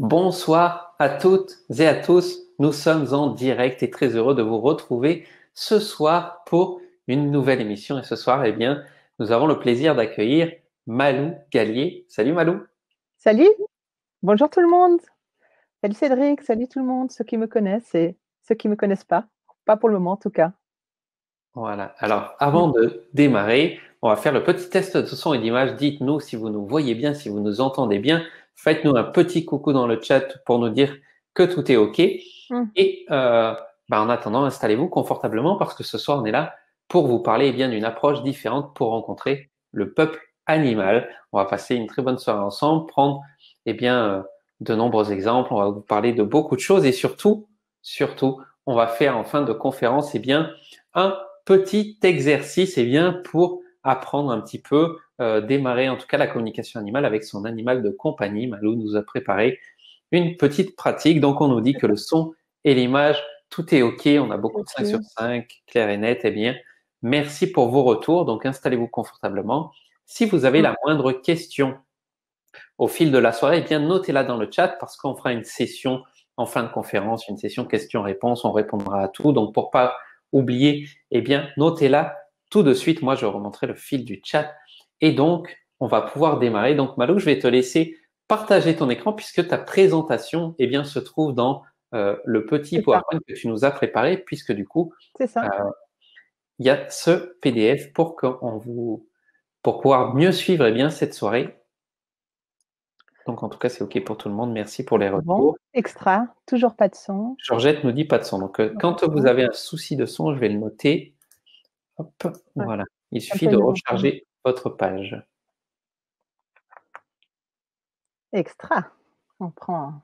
Bonsoir à toutes et à tous. Nous sommes en direct et très heureux de vous retrouver ce soir pour une nouvelle émission. Et ce soir, nous avons le plaisir d'accueillir Malou Gallier. Salut Malou. Salut, bonjour tout le monde. Salut Cédric, salut tout le monde, ceux qui me connaissent et ceux qui ne me connaissent pas. Pas pour le moment en tout cas. Voilà. Alors, avant de démarrer, on va faire le petit test de son et d'image. Dites-nous si vous nous voyez bien, si vous nous entendez bien. Faites-nous un petit coucou dans le chat pour nous dire que tout est OK. Et en attendant, installez-vous confortablement parce que ce soir, on est là pour vous parler d'une approche différente pour rencontrer le peuple animal. On va passer une très bonne soirée ensemble, prendre de nombreux exemples. On va vous parler de beaucoup de choses et surtout, on va faire en fin de conférence un petit exercice pour apprendre un petit peu, démarrer en tout cas la communication animale avec son animal de compagnie. Malou nous a préparé une petite pratique. Donc, on nous dit que le son et l'image, tout est OK. On a beaucoup de 5 sur 5, clair et net. Merci pour vos retours. Donc, installez-vous confortablement. Si vous avez la moindre question au fil de la soirée, notez-la dans le chat parce qu'on fera une session en fin de conférence, une session questions-réponses. On répondra à tout. Donc, pour pas oublier, notez-la tout de suite. Moi, je remonterai le fil du chat. Et donc, on va pouvoir démarrer. Donc, Malou, je vais te laisser partager ton écran puisque ta présentation se trouve dans le petit PowerPoint que tu nous as préparé, puisque du coup, c'est ça. Il y a ce PDF pour pouvoir mieux suivre cette soirée. Donc en tout cas, c'est OK pour tout le monde. Merci pour les retours. Bon, extra, toujours pas de son. Georgette nous dit pas de son. Donc quand vous avez un souci de son, je vais le noter. Hop, voilà. Il suffit de recharger votre page. Extra. On prend.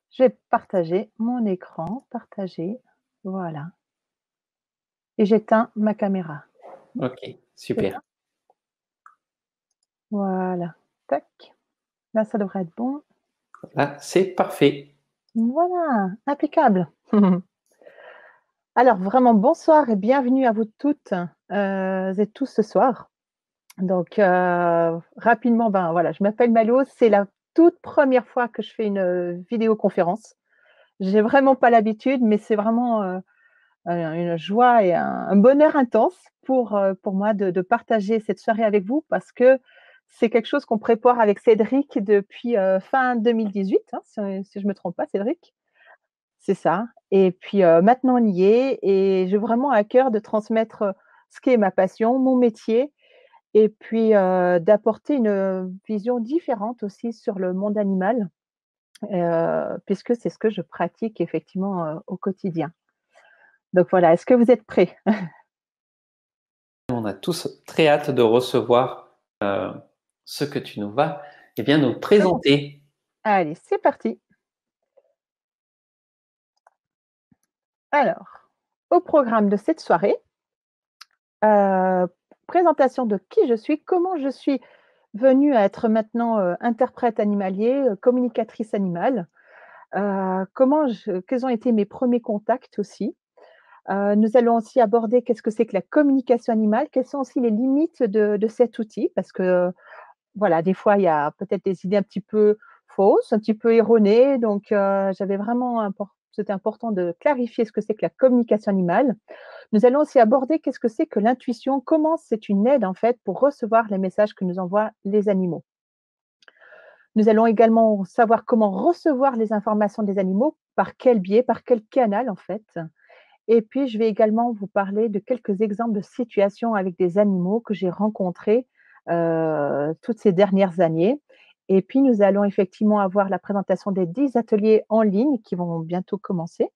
Je vais partager mon écran, partager. Voilà. Et j'éteins ma caméra. OK, super. Voilà. Tac. Là, ça devrait être bon. Là, c'est parfait. Voilà, impeccable. Alors, vraiment, bonsoir et bienvenue à vous toutes et tous ce soir. Donc, rapidement, voilà, je m'appelle Malo. C'est la toute première fois que je fais une vidéoconférence. J'ai vraiment pas l'habitude, mais c'est vraiment une joie et un bonheur intense pour moi de partager cette soirée avec vous parce que c'est quelque chose qu'on prépare avec Cédric depuis fin 2018, hein, si je me trompe pas, Cédric. C'est ça. Et puis maintenant, on y est et j'ai vraiment à cœur de transmettre ce qui est ma passion, mon métier et puis d'apporter une vision différente aussi sur le monde animal, puisque c'est ce que je pratique effectivement au quotidien. Donc voilà, est-ce que vous êtes prêts? On a tous très hâte de recevoir ce que tu nous vas nous présenter. Allez, c'est parti. Alors, au programme de cette soirée, présentation de qui je suis, comment je suis venue à être maintenant interprète animalier, communicatrice animale, quels ont été mes premiers contacts aussi. Nous allons aussi aborder qu'est-ce que c'est que la communication animale, quelles sont aussi les limites de cet outil, parce que voilà, des fois, il y a peut-être des idées un petit peu fausses, un petit peu erronées. Donc, c'était important de clarifier ce que c'est que la communication animale. Nous allons aussi aborder qu'est-ce que c'est que l'intuition, comment c'est une aide en fait pour recevoir les messages que nous envoient les animaux. Nous allons également savoir comment recevoir les informations des animaux, par quel biais, par quel canal en fait. Et puis, je vais également vous parler de quelques exemples de situations avec des animaux que j'ai rencontrés toutes ces dernières années. Et puis, nous allons effectivement avoir la présentation des 10 ateliers en ligne qui vont bientôt commencer.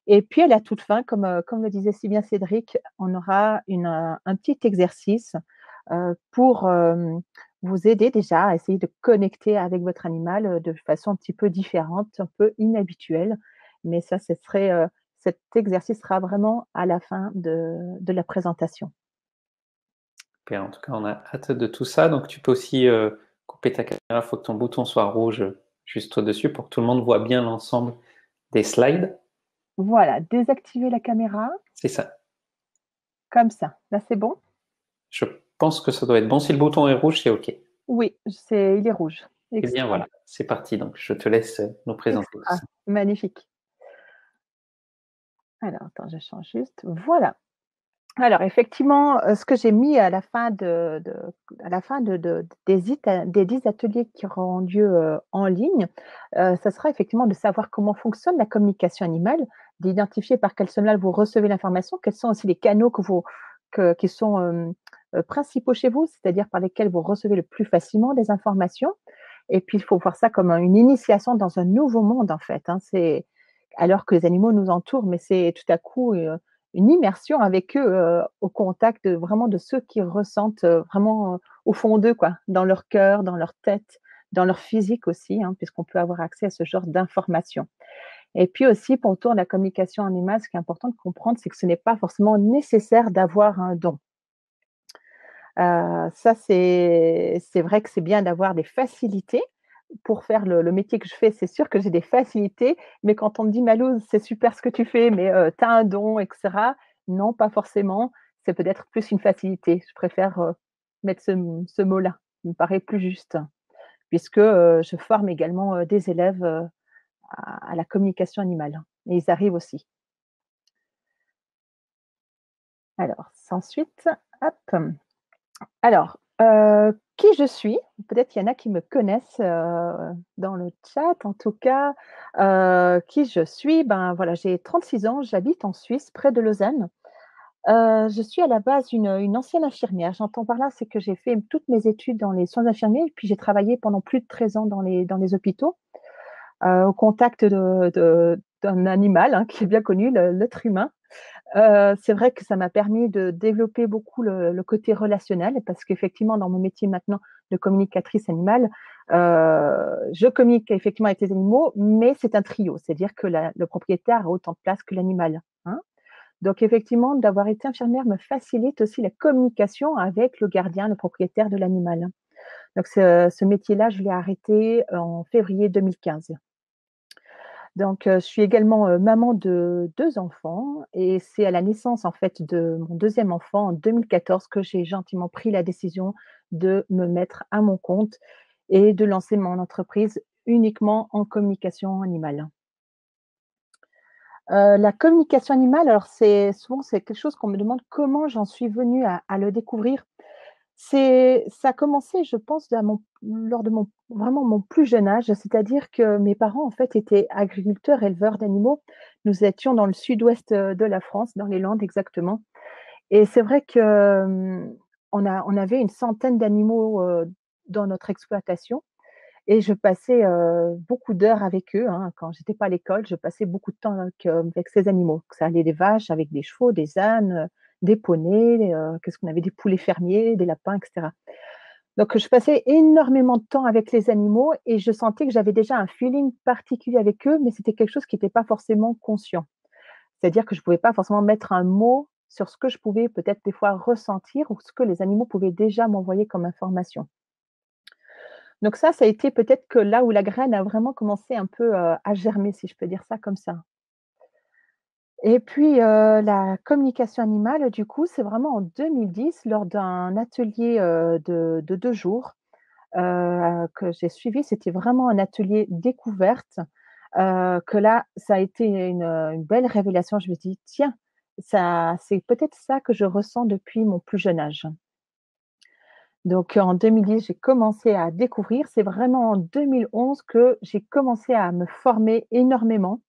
Et puis, à la toute fin, comme le disait si bien Cédric, on aura un petit exercice pour vous aider déjà à essayer de connecter avec votre animal de façon un petit peu différente, un peu inhabituelle. Mais ça, cet exercice sera vraiment à la fin de la présentation. En tout cas, on a hâte de tout ça. Donc, tu peux aussi couper ta caméra. Il faut que ton bouton soit rouge juste au-dessus pour que tout le monde voit bien l'ensemble des slides. Voilà, désactiver la caméra. C'est ça. Comme ça. Là, c'est bon? Je pense que ça doit être bon. Si le bouton est rouge, c'est OK. Oui, il est rouge. Eh bien extra, voilà, c'est parti. Donc, je te laisse nous présenter tout extra, ça. magnifique. Alors, attends, je change juste. Voilà. Alors effectivement, ce que j'ai mis à la fin à la fin des 10 ateliers qui auront lieu, en ligne, ça sera effectivement de savoir comment fonctionne la communication animale, d'identifier par quel canal vous recevez l'information, quels sont aussi les canaux qui sont, principaux chez vous, c'est-à-dire par lesquels vous recevez le plus facilement des informations. Et puis il faut voir ça comme une initiation dans un nouveau monde en fait, hein. C'est alors que les animaux nous entourent, mais c'est tout à coup, une immersion avec eux, au contact vraiment de ceux qui ressentent, vraiment, au fond d'eux quoi, dans leur cœur, dans leur tête, dans leur physique aussi, hein, puisqu'on peut avoir accès à ce genre d'informations. Et puis aussi pour autour de la communication animale, ce qui est important de comprendre, c'est que ce n'est pas forcément nécessaire d'avoir un don. Ça c'est vrai que c'est bien d'avoir des facilités pour faire le métier que je fais, c'est sûr que j'ai des facilités, mais quand on me dit: «Malouse, c'est super ce que tu fais, mais tu as un don et cetera». Non, pas forcément, c'est peut-être plus une facilité. Je préfère, mettre ce mot-là, il me paraît plus juste, puisque, je forme également, des élèves, à la communication animale et ils arrivent aussi. Alors, sans suite, hop. Alors, qui je suis? Peut-être qu'il y en a qui me connaissent, dans le chat en tout cas. Qui je suis? Ben, voilà, j'ai 36 ans, j'habite en Suisse, près de Lausanne. Je suis à la base une ancienne infirmière. J'entends par là, c'est que j'ai fait toutes mes études dans les soins infirmiers, puis j'ai travaillé pendant plus de 13 ans dans les hôpitaux, au contact d'un animal, hein, qui est bien connu, l'être humain. C'est vrai que ça m'a permis de développer beaucoup le côté relationnel parce qu'effectivement dans mon métier maintenant de communicatrice animale, je communique effectivement avec les animaux, mais c'est un trio. C'est-à-dire que la le propriétaire a autant de place que l'animal, hein. Donc effectivement, d'avoir été infirmière me facilite aussi la communication avec le gardien, le propriétaire de l'animal. Donc ce métier-là, je l'ai arrêté en février 2015. Donc, je suis également, maman de 2 enfants et c'est à la naissance, en fait, de mon deuxième enfant en 2014 que j'ai gentiment pris la décision de me mettre à mon compte et de lancer mon entreprise uniquement en communication animale. La communication animale, alors c'est quelque chose qu'on me demande comment j'en suis venue à le découvrir. Ça a commencé, je pense, lors de mon vraiment mon plus jeune âge, c'est-à-dire que mes parents, en fait, étaient agriculteurs, éleveurs d'animaux. Nous étions dans le sud-ouest, de la France, dans les Landes exactement et c'est vrai que, on avait une centaine d'animaux, dans notre exploitation et je passais, beaucoup d'heures avec eux, hein. Quand j'étais pas à l'école, je passais beaucoup de temps avec ces animaux, que ça allait des vaches avec des chevaux, des ânes, des poneys, qu'est-ce qu'on avait? Des poulets fermiers, des lapins et cetera. Donc je passais énormément de temps avec les animaux et je sentais que j'avais déjà un feeling particulier avec eux, mais c'était quelque chose qui était pas forcément conscient. C'est-à-dire que je pouvais pas forcément mettre un mot sur ce que je pouvais peut-être des fois ressentir ou ce que les animaux pouvaient déjà m'envoyer comme information. Donc ça a été peut-être que là où la graine a vraiment commencé un peu, à germer, si je peux dire ça comme ça. Et puis, la communication animale, du coup, c'est vraiment en 2010 lors d'un atelier, de 2 jours, que j'ai suivi. C'était vraiment un atelier découverte, que là, ça a été une belle révélation. Je me dis: «Tiens, ça c'est peut-être ça que je ressens depuis mon plus jeune âge». Donc en 2010, j'ai commencé à découvrir. C'est vraiment en 2011 que j'ai commencé à me former énormément,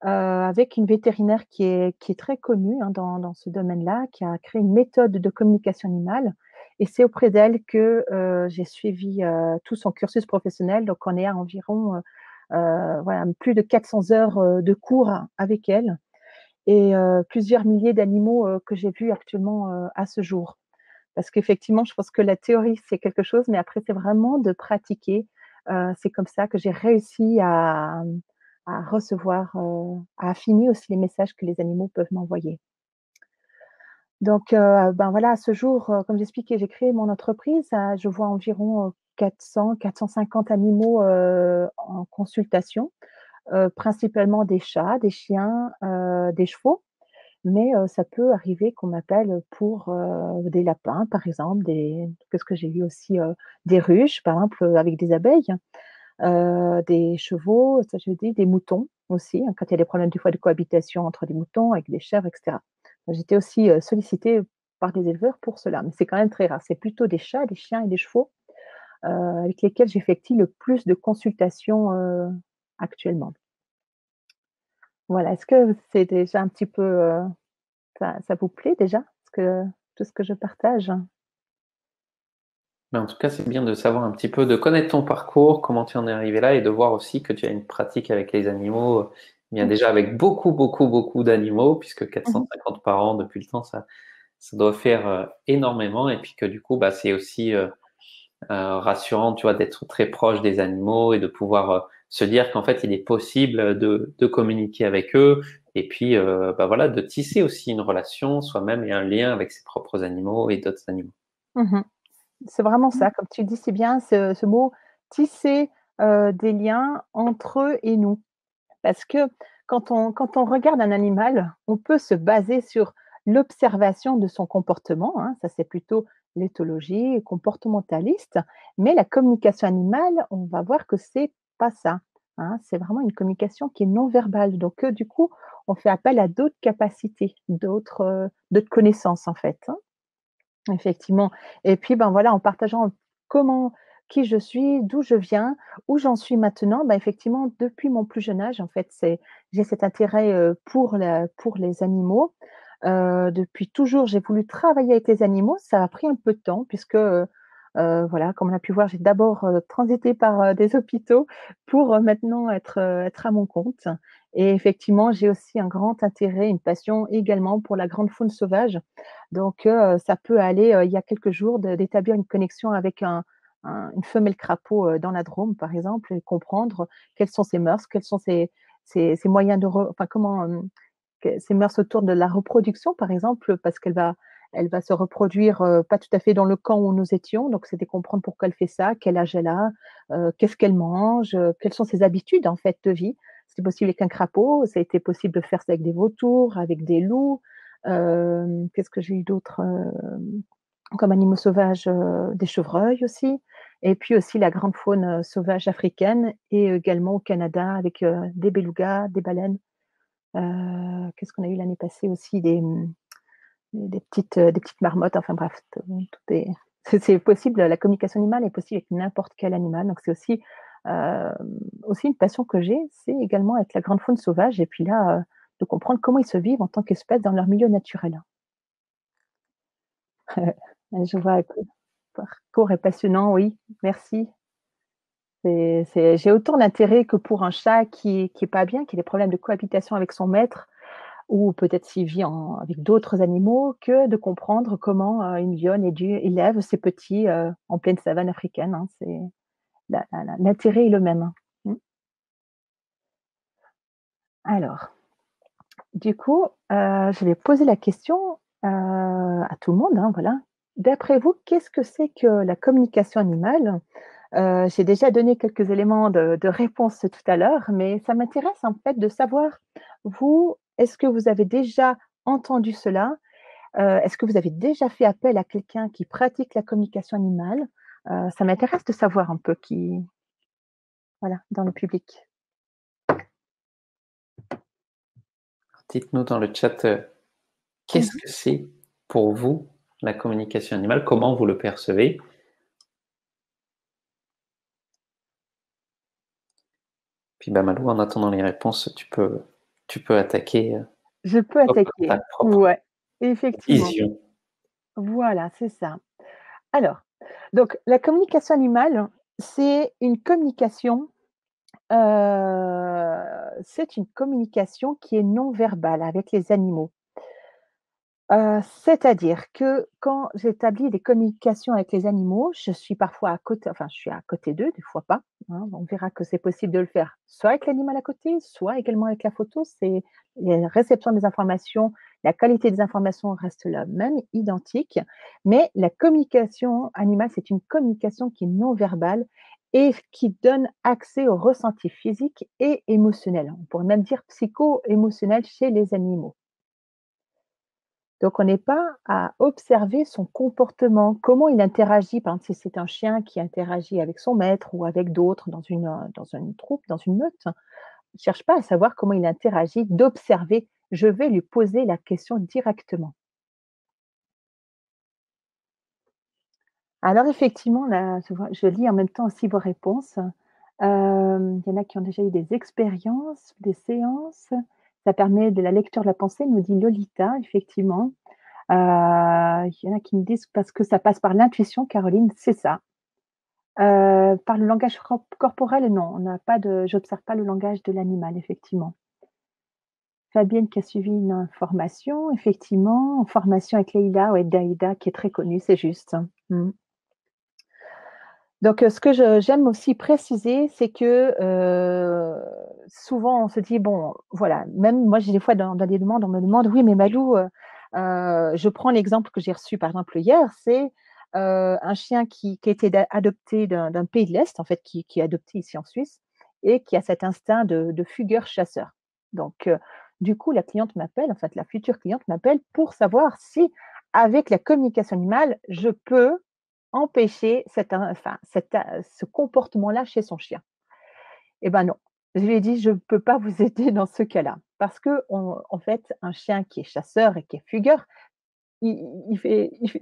avec une vétérinaire qui est très connue, hein, dans ce domaine-là, qui a créé une méthode de communication animale et c'est auprès d'elle que, j'ai suivi, tout son cursus professionnel. Donc on est à environ, voilà, plus de 400 heures, de cours avec elle et plusieurs milliers d'animaux, que j'ai vus actuellement, à ce jour. Parce qu'effectivement, je pense que la théorie, c'est quelque chose, mais après, c'est vraiment de pratiquer. C'est comme ça que j'ai réussi à recevoir, à affiner aussi les messages que les animaux peuvent m'envoyer. Donc, ben, voilà, à ce jour, comme j'expliquais, j'ai créé mon entreprise, je vois environ, 400-450 animaux, en consultation, principalement des chats, des chiens, des chevaux. mais ça peut arriver qu'on m'appelle pour, des lapins, par exemple, qu'est-ce que j'ai eu aussi? Des ruches, par exemple, avec des abeilles, des chevaux, ça je dis, des moutons aussi, hein, quand il y a des problèmes des fois de cohabitation entre des moutons avec des chèvres et cetera. J'étais aussi, sollicitée par des éleveurs pour cela, mais c'est quand même très rare. C'est plutôt des chats, des chiens et des chevaux, avec lesquels j'effectue le plus de consultations, actuellement. Voilà, est-ce que c'est déjà un petit peu, ça vous plaît déjà? Tout ce que je partage? Mais en tout cas, c'est bien de savoir un petit peu, de connaître ton parcours, comment tu en es arrivé là et de voir aussi que tu as une pratique avec les animaux, bien Mmh. déjà avec beaucoup, beaucoup, beaucoup d'animaux, puisque Mmh mh. 450 par an depuis le temps, ça doit faire énormément. Et puis que du coup, bah, c'est aussi rassurant, tu vois, d'être très proche des animaux et de pouvoir se dire qu'en fait, il est possible de communiquer avec eux et puis bah, voilà, de tisser aussi une relation soi-même et un lien avec ses propres animaux et d'autres animaux. Mmh. C'est vraiment ça, comme tu le dis si bien, ce mot tisser, des liens entre eux et nous. Parce que quand on regarde un animal, on peut se baser sur l'observation de son comportement, hein, ça c'est plutôt l'éthologie comportementaliste, mais la communication animale, on va voir que c'est pas ça, hein. C'est vraiment une communication qui est non verbale, donc du coup, on fait appel à d'autres capacités, d'autres connaissances en fait, hein. Effectivement et puis, ben, voilà, en partageant comment qui je suis, d'où je viens, où j'en suis maintenant, bah, effectivement, depuis mon plus jeune âge, en fait, j'ai cet intérêt, pour les animaux. Depuis toujours, j'ai voulu travailler avec les animaux. Ça a pris un peu de temps puisque, voilà, comme on a pu voir, j'ai d'abord, transité par, des hôpitaux pour, maintenant être à mon compte et effectivement, j'ai aussi un grand intérêt, une passion également pour la grande faune sauvage. Donc, ça peut aller, il y a quelques jours d'établir une connexion avec une femelle crapaud, dans la Drôme, par exemple, et comprendre quelles sont ses mœurs, quels sont ses moyens de enfin comment, ses mœurs autour de la reproduction, par exemple, parce elle va se reproduire, pas tout à fait dans le camp où nous étions, donc c'était comprendre pourquoi elle fait ça, quel âge elle a, qu'est-ce qu'elle mange, quelles sont ses habitudes, en fait, de vie. C'est possible avec un crapaud, ça a été possible de faire ça avec des vautours, avec des loups, qu'est-ce que j'ai eu d'autre, comme animaux sauvages? Des chevreuils aussi et puis aussi la grande faune, sauvage africaine et également au Canada avec, des belugas, des baleines. Qu'est-ce qu'on a eu l'année passée aussi? Des petites marmottes, enfin bref, tout est c'est possible, la communication animale est possible avec n'importe quel animal, donc c'est hem, aussi une passion que j'ai, c'est également avec la grande faune sauvage et puis là, de comprendre comment ils se vivent en tant qu'espèce dans leur milieu naturel. Je vois que le parcours est passionnant, oui, merci. J'ai autant d'intérêt que pour un chat qui est pas bien, qui a des problèmes de cohabitation avec son maître ou peut-être s'il vit avec d'autres animaux, que de comprendre comment, une lionne élève ses petits, en pleine savane africaine, hein. C'est l'intérêt est le même, hein. Mmh. Alors, du coup, je vais poser la question, à tout le monde, hein, voilà. D'après vous, qu'est-ce que c'est que la communication animale? J'ai déjà donné quelques éléments de réponse tout à l'heure, mais ça m'intéresse en fait de savoir, vous, est-ce que vous avez déjà entendu cela? Est-ce que vous avez déjà fait appel à quelqu'un qui pratique la communication animale? Ça m'intéresse de savoir un peu voilà, dans le public. Dites-nous dans le chat, qu'est-ce Mmh. que c'est pour vous la communication animale? Comment vous le percevez? Puis bah, Malou, en attendant les réponses, tu peux attaquer Je peux par ta attaquer. propre Ouais, effectivement. vision. Voilà, c'est ça. Alors, donc la communication animale, c'est une communication, qui est non verbale avec les animaux. C'est-à-dire que quand j'établis des communications avec les animaux, je suis parfois à côté enfin, je suis à côté d'eux, des fois pas, hein. On verra que c'est possible de le faire soit avec l'animal à côté, soit également avec la photo. C'est la réception des informations, la qualité des informations reste la même, identique, mais la communication animale, c'est une communication qui est non verbale et qui donne accès aux ressentis physiques et émotionnels. On pourrait même dire psycho-émotionnels chez les animaux. Donc on n'est pas à observer son comportement, comment il interagit. Par exemple, si c'est un chien qui interagit avec son maître ou avec d'autres dans une troupe, dans une meute, on ne cherche pas à savoir comment il interagit, d'observer. Je vais lui poser la question directement. Alors effectivement, là, je lis en même temps aussi vos réponses. Il y en a qui ont déjà eu des expériences, des séances. Ça permet de la lecture de la pensée, nous dit Lolita, effectivement. Il y en a qui me disent parce que ça passe par l'intuition, Caroline, c'est ça. Par le langage corporel, non, on n'a pas de j'observe pas le langage de l'animal, effectivement. Fabienne qui a suivi une formation, effectivement, en formation avec Leïla, ouais, Daïda qui est très connue, c'est juste. Mmh. Donc, ce que j'aime aussi préciser, c'est que, souvent on se dit: «Bon», voilà, même moi j'ai des fois dans des demandes, on me demande: «Oui mais Malou», je prends l'exemple que j'ai reçu par exemple hier, c'est, un chien qui a été adopté d'un pays de l'Est, en fait, qui est adopté ici en Suisse et qui a cet instinct de fugueur-chasseur. Donc, du coup la cliente m'appelle, en fait la future cliente m'appelle pour savoir si, avec la communication animale, je peux empêcher ce comportement-là chez son chien. Eh ben non. Je lui ai dit: «Je ne peux pas vous aider dans ce cas-là». Parce qu'en fait, un chien qui est chasseur et qui est fugueur, il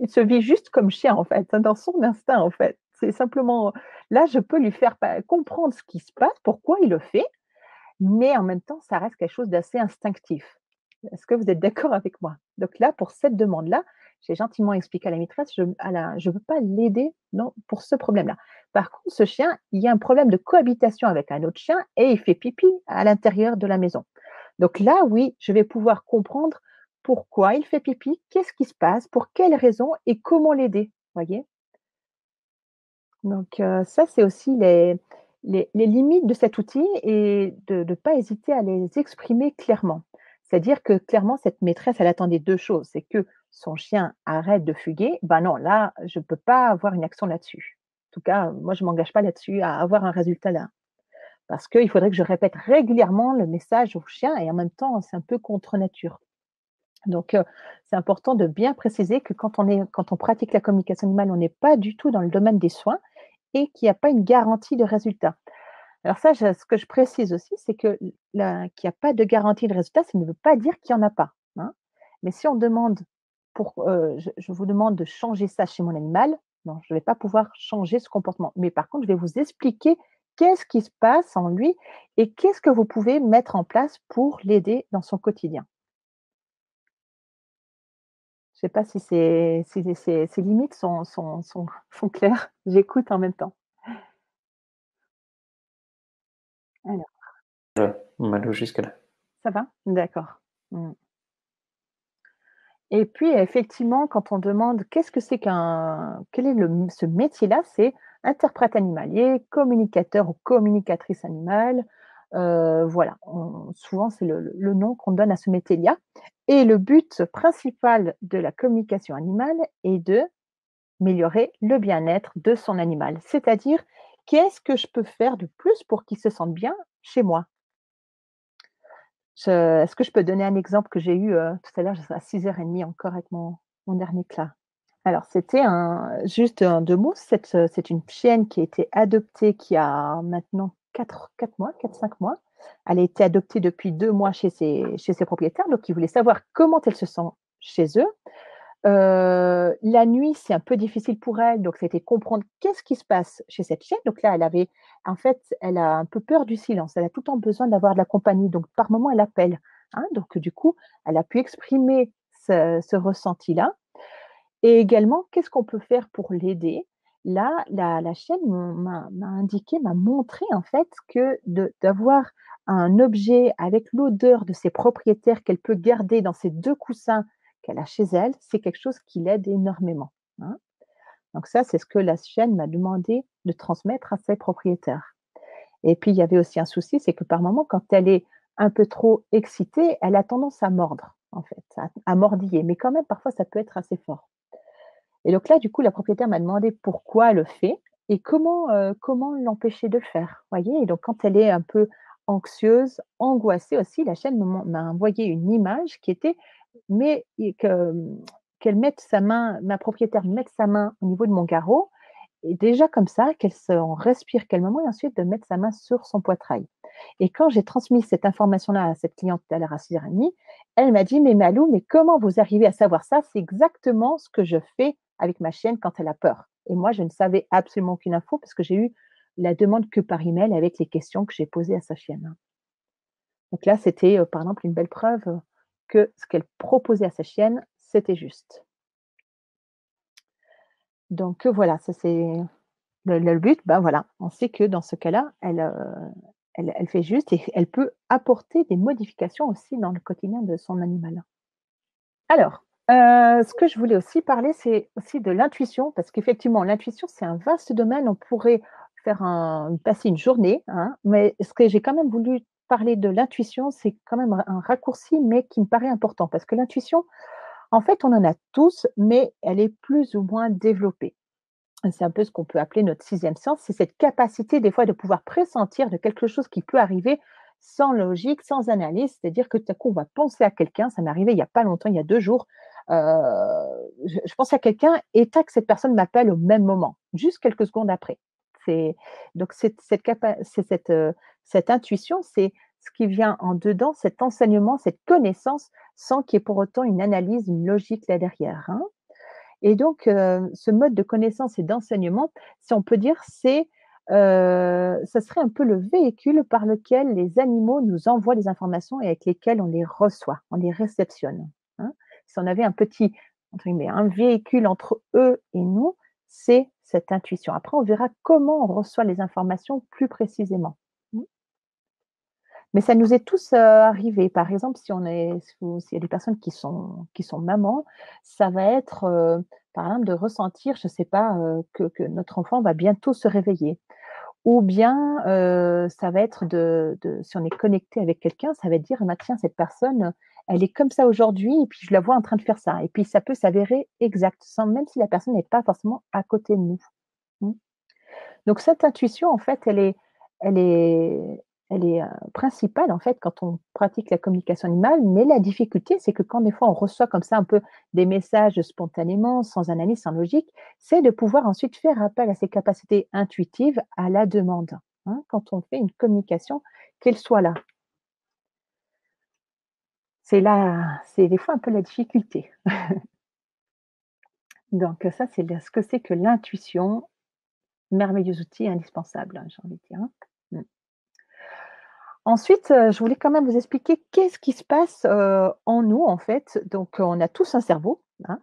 se vit juste comme chien, en fait, hein, dans son instinct, en fait. C'est simplement là, je peux lui faire comprendre ce qui se passe, pourquoi il le fait, mais en même temps, ça reste quelque chose d'assez instinctif. Est-ce que vous êtes d'accord avec moi? Donc là, pour cette demande-là, j'ai gentiment expliqué à la maîtresse, je ne veux pas l'aider non, pour ce problème-là. Par contre, ce chien, il y a un problème de cohabitation avec un autre chien et il fait pipi à l'intérieur de la maison. Donc là, oui, je vais pouvoir comprendre pourquoi il fait pipi, qu'est-ce qui se passe, pour quelles raisons et comment l'aider. Voyez? Donc, ça, c'est aussi les limites de cet outil et de ne pas hésiter à les exprimer clairement. C'est-à-dire que clairement, cette maîtresse, elle attendait 2 choses, c'est que son chien arrête de fuguer. Ben non, là, je ne peux pas avoir une action là-dessus. En tout cas, moi, je ne m'engage pas là-dessus à avoir un résultat là. Parce qu'il faudrait que je répète régulièrement le message au chien et en même temps, c'est un peu contre nature. Donc, c'est important de bien préciser que quand on pratique la communication animale, on n'est pas du tout dans le domaine des soins et qu'il n'y a pas une garantie de résultat. Alors ça, ce que je précise aussi, c'est que qu'il n'y a pas de garantie de résultat, ça ne veut pas dire qu'il n'y en a pas, hein. Mais si on demande je vous demande de changer ça chez mon animal, non, je ne vais pas pouvoir changer ce comportement. Mais par contre, je vais vous expliquer qu'est-ce qui se passe en lui et qu'est-ce que vous pouvez mettre en place pour l'aider dans son quotidien. Je ne sais pas si ces limites sont claires. J'écoute en même temps. Alors, Malo jusque-là. ça va? D'accord. Mmh. Et puis effectivement, quand on demande qu'est-ce que c'est quel est ce métier-là, c'est interprète animalier, communicateur ou communicatrice animale. Voilà, souvent c'est le nom qu'on donne à ce métier-là. Et le but principal de la communication animale est de améliorer le bien-être de son animal. C'est-à-dire, qu'est-ce que je peux faire de plus pour qu'il se sente bien chez moi? Est-ce que je peux donner un exemple que j'ai eu tout à l'heure à 6h30 encore avec mon dernier clat? Alors, c'était juste en 2 mots, c'est une chienne qui a été adoptée qui a maintenant 4 mois, 4-5 mois. Elle a été adoptée depuis 2 mois chez ses propriétaires, donc ils voulaient savoir comment elle se sent chez eux. La nuit, c'est un peu difficile pour elle, donc c'était comprendre qu'est-ce qui se passe chez cette chienne. Donc là, elle a un peu peur du silence. Elle a tout le temps besoin d'avoir de la compagnie, donc par moment, elle appelle, hein. Donc du coup, elle a pu exprimer ce ressenti-là et également, qu'est-ce qu'on peut faire pour l'aider? Là, la chienne m'a montré en fait que d'avoir un objet avec l'odeur de ses propriétaires qu'elle peut garder dans ses 2 coussins qu'elle a chez elle, c'est quelque chose qui l'aide énormément, hein. Donc ça, c'est ce que la chienne m'a demandé de transmettre à ses propriétaires. Et puis, il y avait aussi un souci, c'est que par moment, quand elle est un peu trop excitée, elle a tendance à mordre, en fait, à mordiller, mais quand même, parfois, ça peut être assez fort. Et donc là, du coup, la propriétaire m'a demandé pourquoi elle le fait et comment l'empêcher de le faire, voyez? Et donc quand elle est un peu anxieuse, angoissée aussi, la chienne m'a envoyé une image qui était mais qu'elle mette sa main, ma propriétaire mette sa main au niveau de mon garrot et déjà comme ça, qu'elle respire calmement et ensuite de mettre sa main sur son poitrail. Et quand j'ai transmis cette information-là à cette cliente tout à l'heure à 6h30, elle m'a dit: «Mais Malou, mais comment vous arrivez à savoir ça? C'est exactement ce que je fais avec ma chienne quand elle a peur». Et moi, je ne savais absolument aucune info parce que j'ai eu la demande que par email avec les questions que j'ai posées à sa chienne. Donc là, c'était, par exemple, une belle preuve, que ce qu'elle proposait à sa chienne, c'était juste. Donc, voilà, ça c'est le but, ben, voilà, on sait que dans ce cas-là, elle fait juste et elle peut apporter des modifications aussi dans le quotidien de son animal. Alors, ce que je voulais aussi parler, c'est aussi de l'intuition parce qu'effectivement, l'intuition, c'est un vaste domaine. On pourrait passer une journée, hein, mais ce que j'ai quand même voulu parler de l'intuition, c'est quand même un raccourci, mais qui me paraît important parce que l'intuition, en fait, on en a tous, mais elle est plus ou moins développée. C'est un peu ce qu'on peut appeler notre sixième sens, c'est cette capacité des fois de pouvoir pressentir de quelque chose qui peut arriver sans logique, sans analyse. C'est-à-dire que tout à coup, on va penser à quelqu'un, ça m'est arrivé il y a pas longtemps, il y a 2 jours, je pensais à quelqu'un et tac, cette personne m'appelle au même moment, juste quelques secondes après. C'est donc cette intuition, c'est ce qui vient en dedans, cet enseignement, cette connaissance, sans qu'il y ait pour autant une analyse, une logique là derrière, hein. Et donc, ce mode de connaissance et d'enseignement, si on peut dire, ça serait un peu le véhicule par lequel les animaux nous envoient les informations et avec lesquelles on les reçoit, on les réceptionne, hein. Si on avait un petit, entre guillemets, un véhicule entre eux et nous, c'est cette intuition. Après, on verra comment on reçoit les informations plus précisément. Mmh. Mais ça nous est tous, arrivé. Par exemple, s'il y a des personnes qui sont mamans, ça va être, par exemple, de ressentir, je ne sais pas, que notre enfant va bientôt se réveiller. Ou bien, ça va être si on est connecté avec quelqu'un, ça va être dire: «Ah bah, tiens, cette personne, elle est comme ça aujourd'hui et puis je la vois en train de faire ça» et puis ça peut s'avérer exact, sans même si la personne n'est pas forcément à côté de nous. Mmh. Donc cette intuition, en fait, elle est principale, en fait, quand on pratique la communication animale, mais la difficulté, c'est que quand des fois on reçoit comme ça un peu des messages spontanément, sans analyse, sans logique, c'est de pouvoir ensuite faire appel à ces capacités intuitives à la demande, hein, quand on fait une communication, qu'elle soit là. C'est des fois un peu la difficulté. Donc ça, ce que c'est que l'intuition, merveilleux outil indispensable, hein, j'ai envie de dire, hein. Mmh. Ensuite, je voulais quand même vous expliquer qu'est-ce qui se passe, en nous, en fait. Donc, on a tous un cerveau, hein,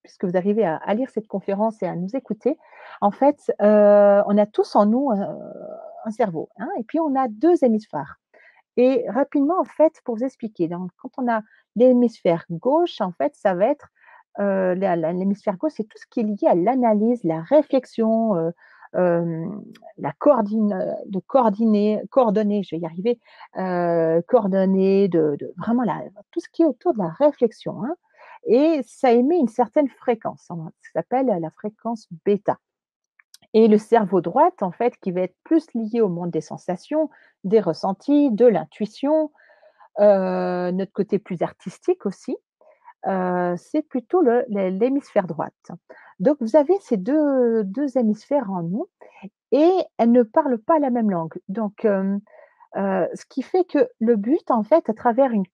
puisque vous arrivez à lire cette conférence et à nous écouter. En fait, on a tous en nous, un cerveau, hein, et puis on a 2 hémisphères. Et rapidement, en fait, pour vous expliquer, donc quand on a l'hémisphère gauche, en fait, ça va être, l'hémisphère gauche, c'est tout ce qui est lié à l'analyse, la réflexion, la coordonner, je vais y arriver, coordonner de vraiment tout ce qui est autour de la réflexion, hein, et ça émet une certaine fréquence, hein, ça s'appelle la fréquence bêta. Et le cerveau droit, en fait, qui va être plus lié au monde des sensations, des ressentis, de l'intuition, notre côté plus artistique aussi, c'est plutôt l'hémisphère droite. Donc vous avez ces deux hémisphères en nous et elles ne parlent pas la même langue. Donc ce qui fait que le but, en fait, à travers une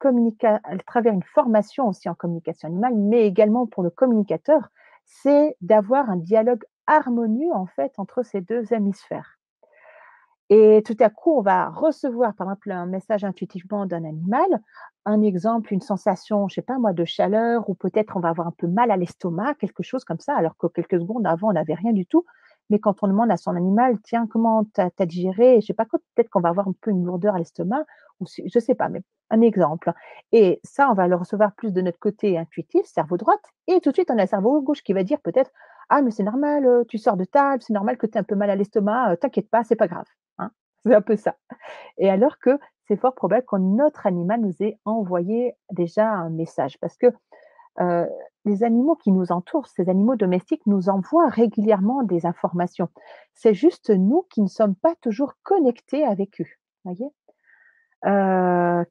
formation aussi en communication animale, mais également pour le communicateur, c'est d'avoir un dialogue harmonieux, en fait, entre ces 2 hémisphères. Et tout à coup, on va recevoir, par exemple, un message intuitivement d'un animal, un exemple, une sensation, je sais pas moi, de chaleur ou peut-être on va avoir un peu mal à l'estomac, quelque chose comme ça, alors que quelques secondes avant, on n'avait rien du tout. Mais quand on demande à son animal: «Tiens, comment tu as digéré?» je sais pas quoi, peut-être qu'on va avoir un peu une lourdeur à l'estomac ou je sais pas, mais un exemple. Et ça, on va le recevoir plus de notre côté intuitif, cerveau droite et tout de suite, on a le cerveau gauche qui va dire peut-être: «Ah mais c'est normal, tu sors de table, c'est normal que tu aies un peu mal à l'estomac, t'inquiète pas, c'est pas grave». Hein? C'est un peu ça. Et alors que c'est fort probable que notre animal nous ait envoyé déjà un message parce que, heu, les animaux qui nous entourent, ces animaux domestiques nous envoient régulièrement des informations. C'est juste nous qui ne sommes pas toujours connectés avec eux, voyez?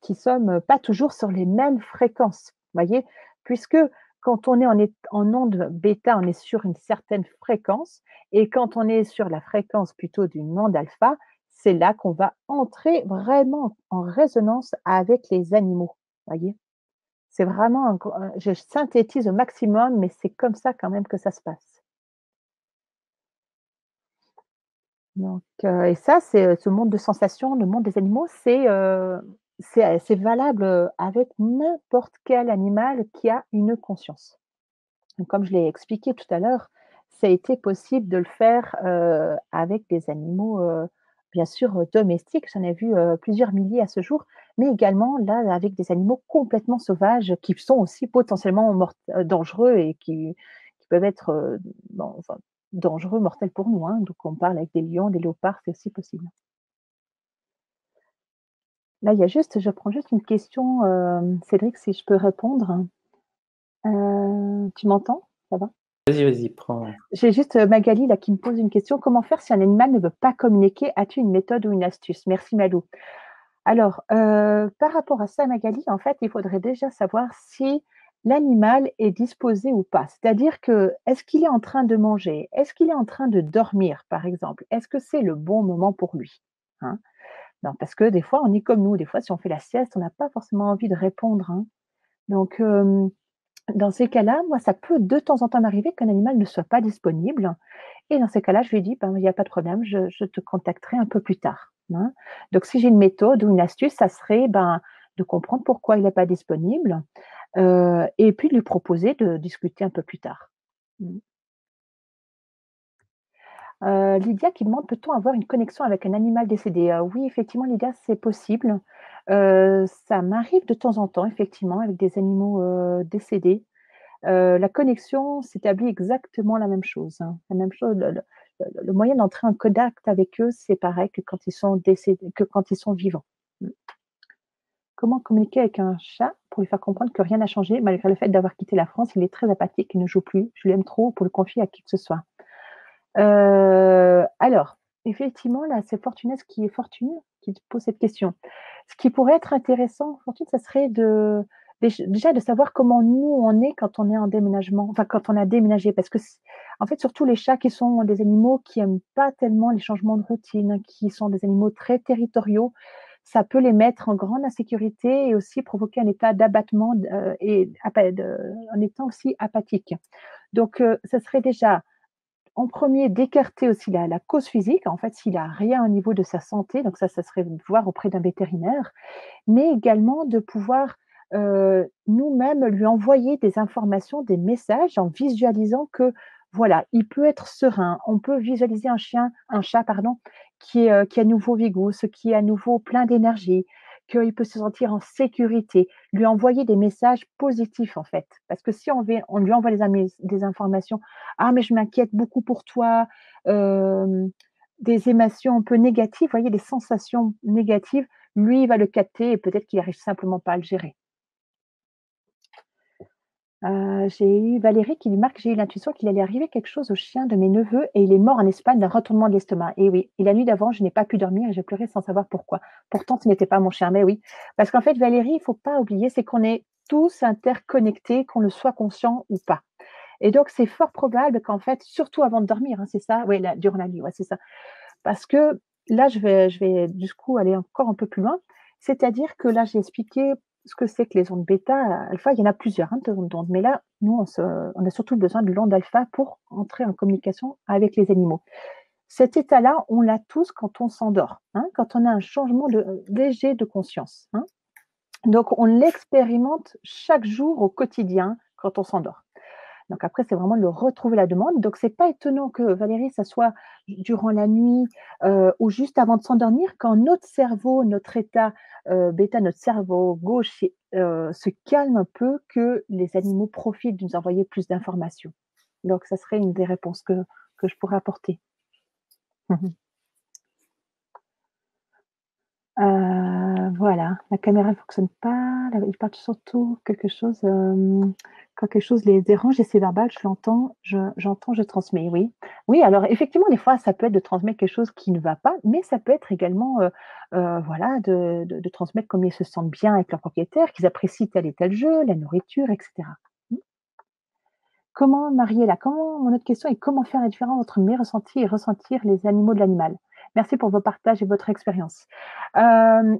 Qui sommes pas toujours sur les mêmes fréquences. voyez? Puisque quand on est en onde bêta, on est sur une certaine fréquence et quand on est sur la fréquence plutôt d'une onde alpha, c'est là qu'on va entrer vraiment en résonance avec les animaux, voyez? C'est vraiment je synthétise au maximum, mais c'est comme ça quand même que ça se passe. Donc et ça, c'est, ce monde de sensations, le monde des animaux, c'est valable, avec n'importe quel animal qui a une conscience. Donc comme je l'ai expliqué tout à l'heure, ça a été possible de le faire, avec des animaux, bien sûr, domestiques. J'en ai vu, plusieurs milliers à ce jour, mais également là, avec des animaux complètement sauvages qui sont aussi potentiellement dangereux et qui peuvent être, bon, enfin, dangereux, mortels pour nous, hein. Donc on parle avec des lions, des léopards, c'est aussi possible. Là, il y a juste je prends juste une question, Cédric, si je peux répondre? Tu m'entends? Ça va? Vas-y, vas-y, prends. J'ai juste, Magali là qui me pose une question: «Comment faire si un animal ne veut pas communiquer? As-tu une méthode ou une astuce?» Merci Malou. Alors, par rapport à ça Magali, en fait, il faudrait déjà savoir si l'animal est disposé ou pas. C'est-à-dire que, est-ce qu'il est en train de manger? Est-ce qu'il est en train de dormir, par exemple? Est-ce que c'est le bon moment pour lui? Hein? Non, parce que des fois, on est comme nous, des fois, si on fait la sieste, on n'a pas forcément envie de répondre, hein. Donc, dans ces cas-là, moi, ça peut de temps en temps m'arriver qu'un animal ne soit pas disponible et dans ces cas-là, je lui dis: «Ben, il y a pas de problème, je te contacterai un peu plus tard», hein. Donc si j'ai une méthode ou une astuce, ça serait, ben, de comprendre pourquoi il n'est pas disponible, et puis de lui proposer de discuter un peu plus tard. Mmh. Lydia qui demande: «Peut-on avoir une connexion avec un animal décédé?» Oui, effectivement, Lydia, c'est possible. Ça m'arrive de temps en temps, effectivement, avec des animaux, décédés. La connexion s'établit exactement la même chose, hein. La même chose, le moyen d'entrer en contact avec eux, c'est pareil que quand ils sont décédés que quand ils sont vivants. Mmh. Comment communiquer avec un chat pour lui faire comprendre que rien n'a changé malgré le fait d'avoir quitté la France? Il est très apathique, il ne joue plus. Je l'aime trop pour le confier à qui que ce soit. Alors, effectivement, là, c'est Fortune qui te pose cette question. Ce qui pourrait être intéressant, Fortune, ça serait déjà de savoir comment nous, on est quand on est en déménagement, enfin, quand on a déménagé. Parce que en fait, surtout les chats qui sont des animaux qui aiment pas tellement les changements de routine, qui sont des animaux très territoriaux, ça peut les mettre en grande insécurité et aussi provoquer un état d'abattement, en étant aussi apathique. Donc, ça serait déjà en premier d'écarter aussi la cause physique, en fait, s'il a rien au niveau de sa santé, donc ça serait de voir auprès d'un vétérinaire, mais également de pouvoir, nous-mêmes lui envoyer des informations, des messages en visualisant que, voilà, il peut être serein. On peut visualiser un chat pardon, qui est à nouveau vigousse, qui est à nouveau plein d'énergie, qu'il peut se sentir en sécurité. Lui envoyer des messages positifs, en fait. Parce que si on lui envoie des informations: «Ah mais je m'inquiète beaucoup pour toi», des émotions un peu négatives, vous voyez, des sensations négatives, lui, il va le capter et peut-être qu'il arrive simplement pas à le gérer. J'ai eu Valérie qui lui marque: «J'ai eu l'intuition qu'il allait arriver quelque chose au chien de mes neveux et il est mort en Espagne d'un retournement de l'estomac» et oui, et la nuit d'avant, je n'ai pas pu dormir et j'ai pleuré sans savoir pourquoi. Pourtant, ce n'était pas mon chien, mais oui. Parce qu'en fait, Valérie, il faut pas oublier, c'est qu'on est tous interconnectés, qu'on le soit conscient ou pas et donc c'est fort probable qu'en fait, surtout avant de dormir, hein, c'est ça? Oui, là, durant la nuit, ouais, c'est ça. Parce que là, je vais du coup aller encore un peu plus loin. C'est-à-dire que là, j'ai expliqué ce que c'est que les ondes bêta, alpha, il y en a plusieurs, hein, d'ondes. Mais là, nous, on a surtout besoin de l'onde alpha pour entrer en communication avec les animaux. Cet état-là, on l'a tous quand on s'endort, hein, quand on a un changement léger de conscience, hein. Donc on l'expérimente chaque jour au quotidien quand on s'endort. Donc après, c'est vraiment de le retrouver la demande. Donc c'est pas étonnant que Valérie, ça soit durant la nuit, ou juste avant de s'endormir, quand notre cerveau, notre état, bêta, notre cerveau gauche, se calme un peu, que les animaux profitent de nous envoyer plus d'informations. Donc ça serait une des réponses que je pourrais apporter. Mmh. Voilà, la caméra ne fonctionne pas, il parle surtout quelque chose, quand quelque chose les dérange et c'est verbal, je l'entends, j'entends, je transmets, oui. Oui, alors effectivement, des fois, ça peut être de transmettre quelque chose qui ne va pas, mais ça peut être également, voilà, de transmettre comme ils se sentent bien avec leur propriétaire, qu'ils apprécient tel et tel jeu, la nourriture et cetera. Mmh. Comment marier là comment mon autre question est comment faire la différence entre mes ressentis et ressentir les animaux de l'animal? Merci pour vos partages et votre expérience.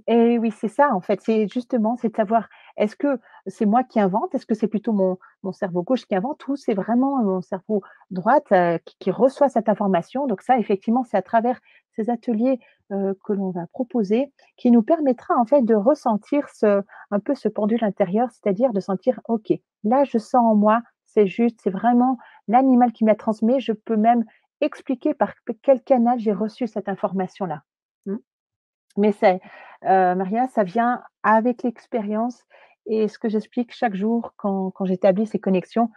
Et oui, c'est ça en fait, c'est justement, c'est de savoir est-ce que c'est moi qui invente? Est-ce que c'est plutôt mon cerveau gauche qui invente ou c'est vraiment mon cerveau droite, qui reçoit cette information? Donc ça, effectivement, c'est à travers ces ateliers, que l'on va proposer qui nous permettra en fait de ressentir ce un peu ce pendule intérieur, c'est-à-dire de sentir: «OK, là je sens en moi c'est juste, c'est vraiment l'animal qui me l'a transmis. Je peux même expliquer par quel canal j'ai reçu cette information-là. Mmh. Mais c'est, Maria, ça vient avec l'expérience et ce que j'explique chaque jour quand j'établis ces connexions,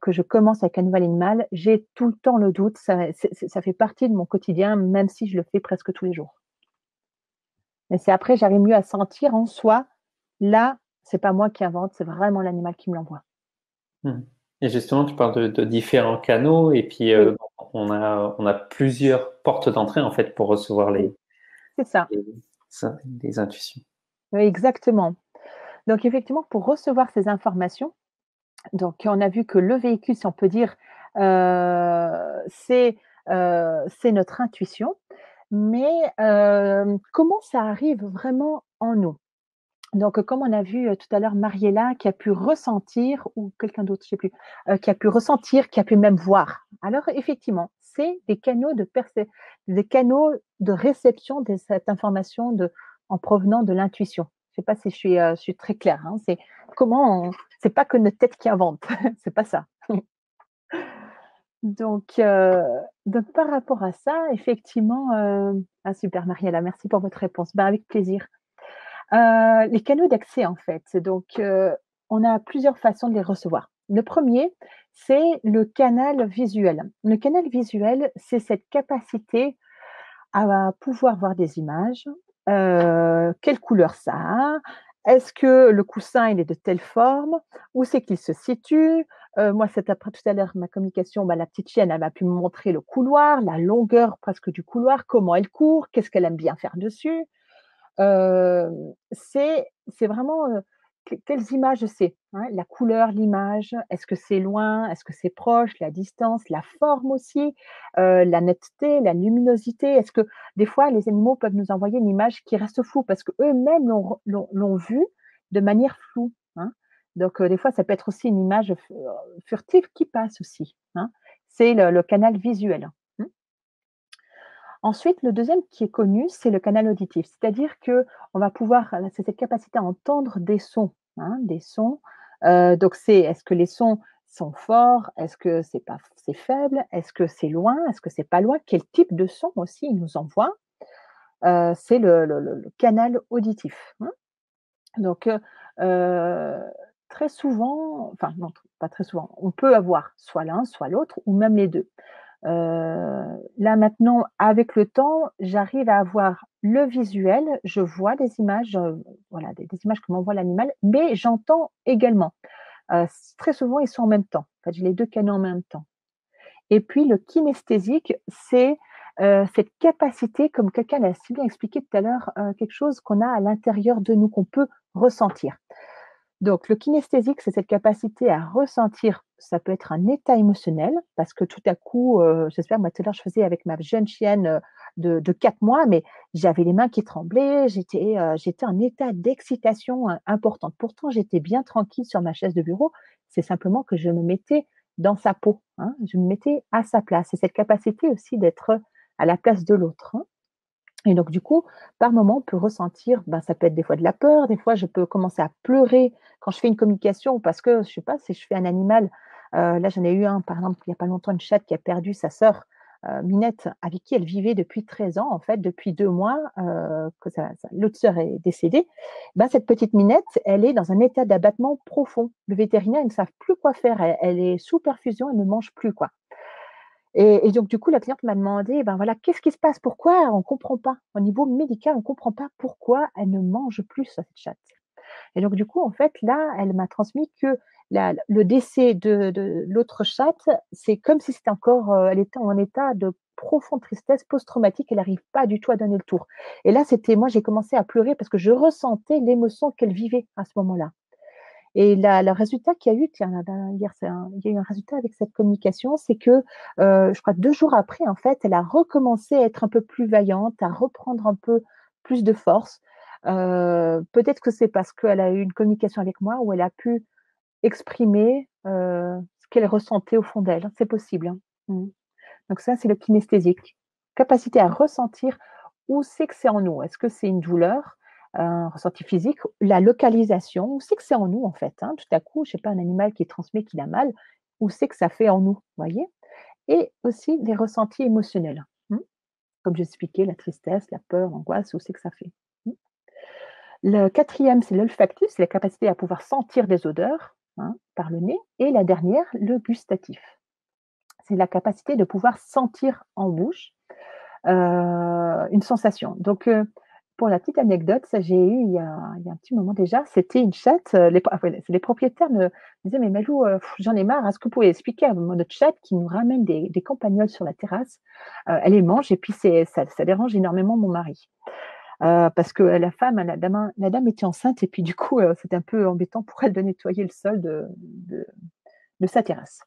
que je commence avec un nouvel animal, j'ai tout le temps le doute. Ça fait partie de mon quotidien, même si je le fais presque tous les jours. Mais c'est après, j'arrive mieux à sentir en soi, là, c'est pas moi qui invente, c'est vraiment l'animal qui me l'envoie. Mmh. Et justement, tu parles de différents canaux et puis, Oui, on a plusieurs portes d'entrée, en fait, pour recevoir oui, c'est ça. les les intuitions. Oui, exactement. Donc effectivement, pour recevoir ces informations, donc on a vu que le véhicule, si on peut dire, c'est notre intuition, mais comment ça arrive vraiment en nous? Donc comme on a vu, tout à l'heure Mariella qui a pu ressentir ou quelqu'un d'autre, je sais plus, qui a pu ressentir, qui a pu même voir. Alors effectivement, c'est des canaux de réception de cette information en provenant de l'intuition. Je sais pas si je suis très claire, hein, c'est pas que notre tête qui invente, c'est pas ça. Donc heu, donc par rapport à ça, effectivement, ah super Mariella, merci pour votre réponse. Ben, avec plaisir. Les canaux d'accès en fait, on a plusieurs façons de les recevoir. Le premier, c'est le canal visuel. Le canal visuel, c'est cette capacité à pouvoir voir des images, quelle couleur ça a, est-ce que le coussin il est de telle forme, où c'est qu'il se situe? Moi cet après tout à l'heure ma communication, bah, la petite chienne elle m'a pu me montrer le couloir, la longueur presque du couloir, comment elle court, qu'est-ce qu'elle aime bien faire dessus. C'est vraiment, quelles images c'est, hein, la couleur, l'image, est-ce que c'est loin, est-ce que c'est proche, la distance, la forme aussi, la netteté, la luminosité. Est-ce que des fois les animaux peuvent nous envoyer une image qui reste floue parce qu'eux-mêmes l'ont vue de manière floue, hein. Des fois ça peut être aussi une image furtive qui passe aussi, hein. C'est le canal visuel. Mmh. Ensuite, le deuxième qui est connu, c'est le canal auditif. C'est-à-dire qu'on va pouvoir c'est cette capacité à entendre des sons, hein, des sons. Donc est-ce que les sons sont forts? Est-ce que c'est faible? Est-ce que c'est loin? Est-ce que c'est pas loin? Quel type de son aussi il nous envoie? C'est le canal auditif, hein. Donc heu, très souvent, enfin non, pas très souvent, on peut avoir soit l'un, soit l'autre ou même les 2. Là maintenant, avec le temps, j'arrive à avoir le visuel, je vois des images, voilà, des images que m'envoie l'animal, mais j'entends également. Très souvent, ils sont en même temps. En fait, j'ai les 2 canaux en même temps. Et puis le kinesthésique, c'est, cette capacité, comme quelqu'un l'a si bien expliqué tout à l'heure, quelque chose qu'on a à l'intérieur de nous, qu'on peut ressentir. Donc, le kinesthésique, c'est cette capacité à ressentir, ça peut être un état émotionnel, parce que tout à coup, j'espère, moi tout à l'heure, je faisais avec ma jeune chienne de 4 mois, mais j'avais les mains qui tremblaient, j'étais en état d'excitation importante. Pourtant, j'étais bien tranquille sur ma chaise de bureau, c'est simplement que je me mettais dans sa peau, hein, je me mettais à sa place. C'est cette capacité aussi d'être à la place de l'autre, hein. Et donc du coup, par moment, on peut ressentir, ben, ça peut être des fois de la peur, des fois je peux commencer à pleurer quand je fais une communication parce que, je sais pas, si je fais un animal, là j'en ai eu un par exemple il y a pas longtemps, une chatte qui a perdu sa sœur, Minette, avec qui elle vivait depuis 13 ans en fait, depuis 2 mois, que sa l'autre sœur est décédée. Ben, cette petite Minette, elle est dans un état d'abattement profond. Le vétérinaire, ils ne savent plus quoi faire, elle est sous perfusion, elle ne mange plus, quoi. Et donc du coup, la cliente m'a demandé, ben voilà: «Qu'est-ce qui se passe? Pourquoi on comprend pas? Au niveau médical, on comprend pas pourquoi elle ne mange plus cette chatte». Et donc, du coup, en fait, là, elle m'a transmis que le décès de l'autre chatte, c'est comme si c'était encore, elle était en état de profonde tristesse post-traumatique. Elle n'arrive pas du tout à donner le tour. Et là, moi, j'ai commencé à pleurer parce que je ressentais l'émotion qu'elle vivait à ce moment-là. Et le résultat qu'il y a eu, tiens, hier, il y a eu un résultat avec cette communication, c'est que, je crois 2 jours après, en fait, elle a recommencé à être un peu plus vaillante, à reprendre un peu plus de force. Peut-être que c'est parce qu'elle a eu une communication avec moi où elle a pu exprimer, ce qu'elle ressentait au fond d'elle. C'est possible, hein. Mmh. Donc ça, c'est le kinesthésique. Capacité à ressentir où c'est que c'est en nous. Est-ce que c'est une douleur, un ressenti physique, la localisation, où c'est que c'est en nous en fait, hein? Tout à coup, je sais pas, un animal qui transmet qu'il a mal, où c'est que ça fait en nous, voyez? Et aussi des ressentis émotionnels, mmh, comme j'expliquais, la tristesse, la peur, l'angoisse, où c'est que ça fait. Mmh. Le quatrième, c'est l'olfactif, c'est la capacité à pouvoir sentir des odeurs, hein, par le nez. Et la dernière, le gustatif. C'est la capacité de pouvoir sentir en bouche une sensation. Donc, pour la petite anecdote, ça j'ai eu il y a un petit moment déjà, c'était une chatte, les propriétaires me disaient: «Mais Malou, j'en ai marre, est-ce que vous pouvez expliquer à notre chatte qui nous ramène des campagnols sur la terrasse, elle les mange et puis ça dérange énormément mon mari». Parce que la dame était enceinte et puis du coup, c'était un peu embêtant pour elle de nettoyer le sol de sa terrasse.